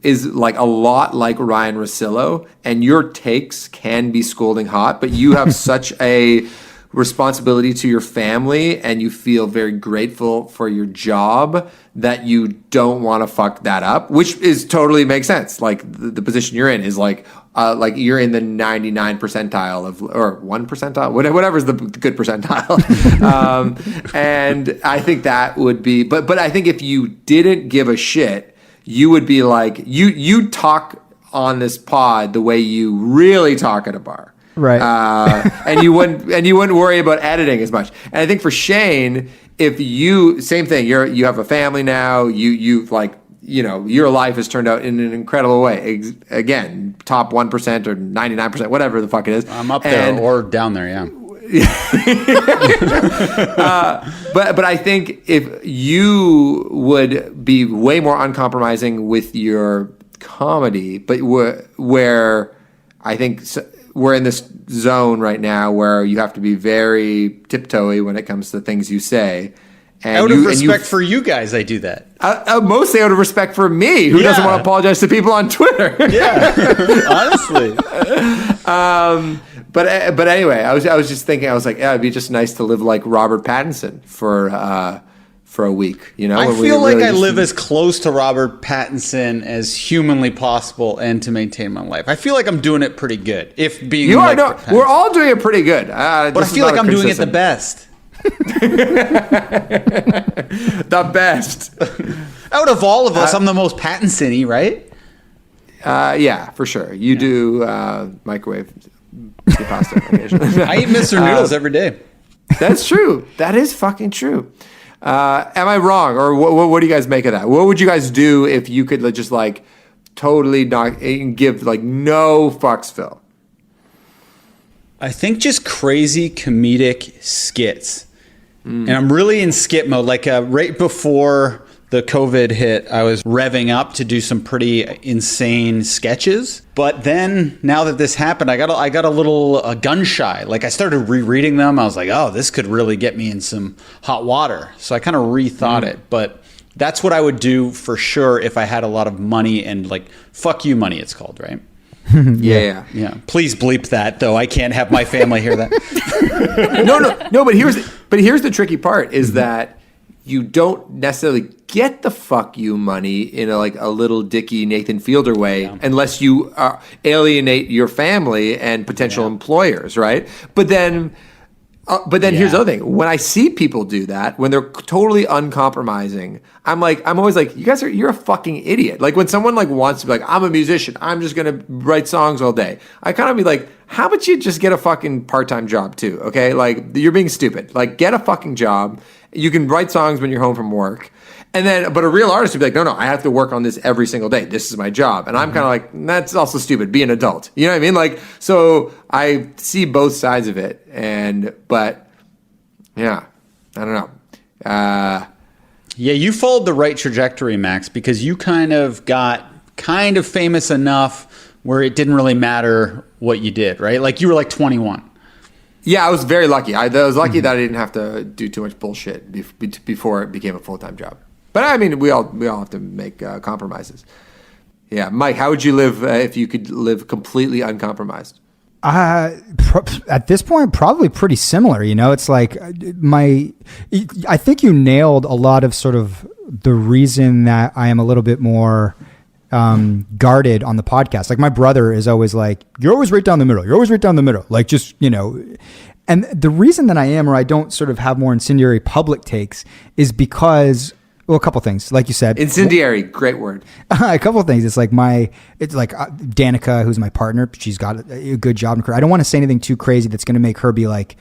is like a lot like Ryan Russillo, and your takes can be scolding hot, but you have such a responsibility to your family and you feel very grateful for your job that you don't want to fuck that up, which is totally makes sense. Like the position you're in is like you're in the 99 percentile or 1 percentile, whatever's the good percentile. And I think that would be, but I think if you didn't give a shit, you would be like, you talk on this pod the way you really talk at a bar. Right. And you wouldn't worry about editing as much. And I think for Shane, same thing, you have a family now, you've like, your life has turned out in an incredible way. Again, top 1% or 99%, whatever the fuck it is. I'm up there or down there, yeah. But I think if you would be way more uncompromising with your comedy, but where I think we're in this zone right now where you have to be very tiptoey when it comes to things you say. And out of respect for you guys, I do that. Mostly out of respect for me, who doesn't want to apologize to people on Twitter. Yeah, honestly. But anyway, I was just thinking, I was like, it'd be just nice to live like Robert Pattinson for a week. I feel like I live as close to Robert Pattinson as humanly possible, and to maintain my life. I feel like I'm doing it pretty good. If being you are, no, we're all doing it pretty good. But I feel like I'm doing it the best. The best. Out of all of us, I'm the most Pattinson-y, right? Yeah, for sure. You do microwave pasta occasionally. I eat Mr. Noodles every day. That's true. That is fucking true. Am I wrong, or what do you guys make of that? What would you guys do if you could just like totally not give like no fucks, Phil? I think just crazy comedic skits. And I'm really in skit mode. Like right before the COVID hit, I was revving up to do some pretty insane sketches. But then now that this happened, I got a little gun shy. Like I started rereading them. I was like, oh, this could really get me in some hot water. So I kind of rethought it. But that's what I would do for sure if I had a lot of money and like fuck you money, it's called, right? Yeah. Please bleep that, though. I can't have my family hear that. No. But here's the tricky part: is that you don't necessarily get the fuck you money in a little dicky Nathan Fielder way, unless you alienate your family and potential employers, right? But then here's the other thing: when I see people do that, when they're totally uncompromising, I'm always like, you're a fucking idiot. Like when someone wants to be like, I'm a musician, I'm just gonna write songs all day. I kind of be like, how about you just get a fucking part-time job too? Okay, like you're being stupid. Like get a fucking job. You can write songs when you're home from work. And then, but a real artist would be like, no, I have to work on this every single day. This is my job. And I'm kind of like, that's also stupid. Be an adult. You know what I mean? Like, so I see both sides of it. But yeah, I don't know. Yeah, you followed the right trajectory, Max, because you kind of got famous enough where it didn't really matter what you did, right? Like you were like 21. Yeah, I was very lucky. I was lucky that I didn't have to do too much bullshit before it became a full-time job. But I mean, we all have to make compromises. Yeah, Mike, how would you live if you could live completely uncompromised? At this point, probably pretty similar. You know, it's like I think you nailed a lot of sort of the reason that I am a little bit more guarded on the podcast. Like my brother is always like, you're always right down the middle. You're always right down the middle. Like just, you know, and the reason that I am, or I don't sort of have more incendiary public takes is because, well, a couple things, like you said. Incendiary, great word. A couple of things. It's like Danica, who's my partner. She's got a good job in career. I don't want to say anything too crazy that's going to make her be like,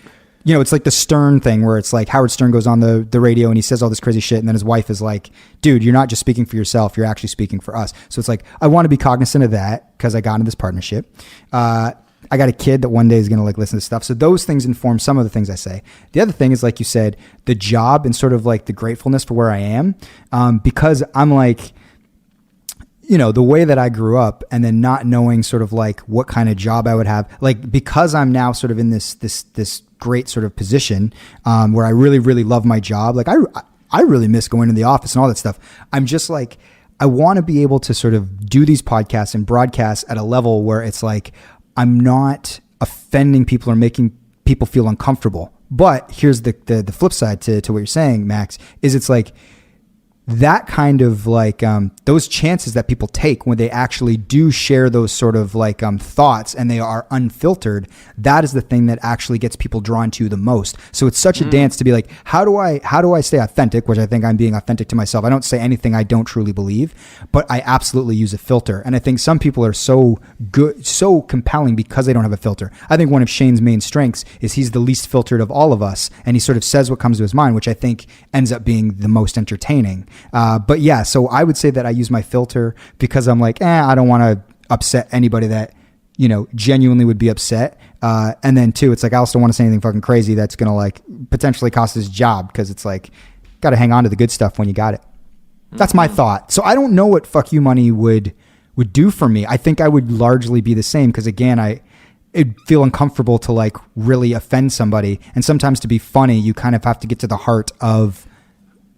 you know, it's like the Stern thing where it's like Howard Stern goes on the radio and he says all this crazy shit. And then his wife is like, dude, you're not just speaking for yourself. You're actually speaking for us. So it's like, I want to be cognizant of that because I got into this partnership. I got a kid that one day is going to like listen to stuff. So those things inform some of the things I say. The other thing is, like you said, the job and sort of like the gratefulness for where I am, because I'm like, you know, the way that I grew up and then not knowing sort of like what kind of job I would have, like, because I'm now sort of in this great sort of position, where I really, really love my job. Like I really miss going to the office and all that stuff. I'm just like, I want to be able to sort of do these podcasts and broadcasts at a level where it's like, I'm not offending people or making people feel uncomfortable. But here's the flip side to what you're saying, Max, is it's like that kind of like those chances that people take when they actually do share those sort of like thoughts and they are unfiltered, that is the thing that actually gets people drawn to you the most. So it's such a dance to be like, how do I stay authentic, which I think I'm being authentic to myself. I don't say anything I don't truly believe, but I absolutely use a filter. And I think some people are so good, so compelling because they don't have a filter. I think one of Shane's main strengths is he's the least filtered of all of us. And he sort of says what comes to his mind, which I think ends up being the most entertaining. But yeah, so I would say that I use my filter because I'm like, I don't want to upset anybody that, you know, genuinely would be upset. And then two, it's like, I also don't want to say anything fucking crazy that's going to like potentially cost his job. Cause it's like, got to hang on to the good stuff when you got it. That's my thought. So I don't know what fuck you money would do for me. I think I would largely be the same. Cause again, it'd feel uncomfortable to like really offend somebody. And sometimes to be funny, you kind of have to get to the heart of,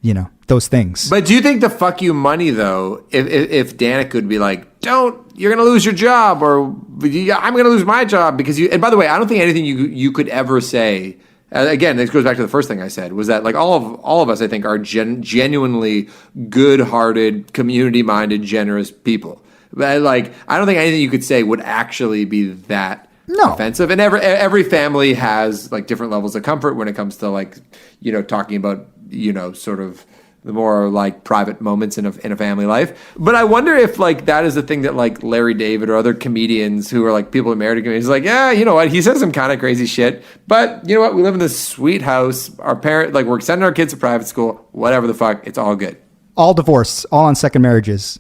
you know, those things. But do you think the fuck you money though, if Danica would be like, you're going to lose your job, or I'm going to lose my job because you, and by the way, I don't think anything you could ever say, again, this goes back to the first thing I said, was that like all of us, I think, are genuinely good-hearted, community-minded, generous people. But like, I don't think anything you could say would actually be that offensive. And every family has like different levels of comfort when it comes to like, you know, talking about, you know, sort of the more like private moments in a family life. But I wonder if like that is the thing that like Larry David or other comedians who are like people who married to comedians, like, yeah, you know what, he says some kind of crazy shit, but you know what, we live in this sweet house, our parent, like we're sending our kids to private school, whatever the fuck, it's all good. All divorced, all on second marriages.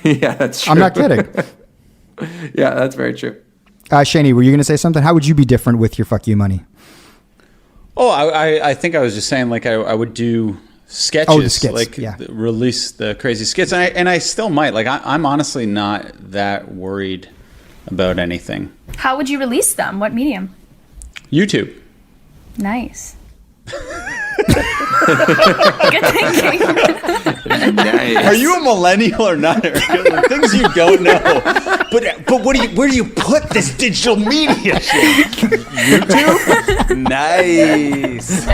Yeah, that's true. I'm not kidding. Yeah, that's very true. Shaney, were you going to say something? How would you be different with your fuck you money? Oh, I think I was just saying, like, I would do sketches, the skits, like yeah. release the crazy skits, and I still might. Like, I'm honestly not that worried about anything. How would you release them? What medium? YouTube. Nice. Good thinking. Nice. Are you a millennial or not? Things you don't know. But where do you put this digital media shit? YouTube? Nice.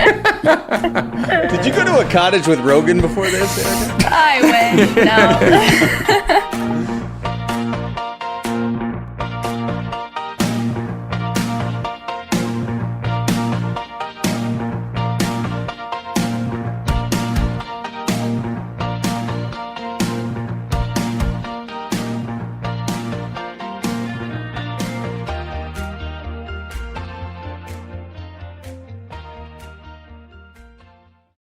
Did you go to a cottage with Rogan before this, Erica? I went. No.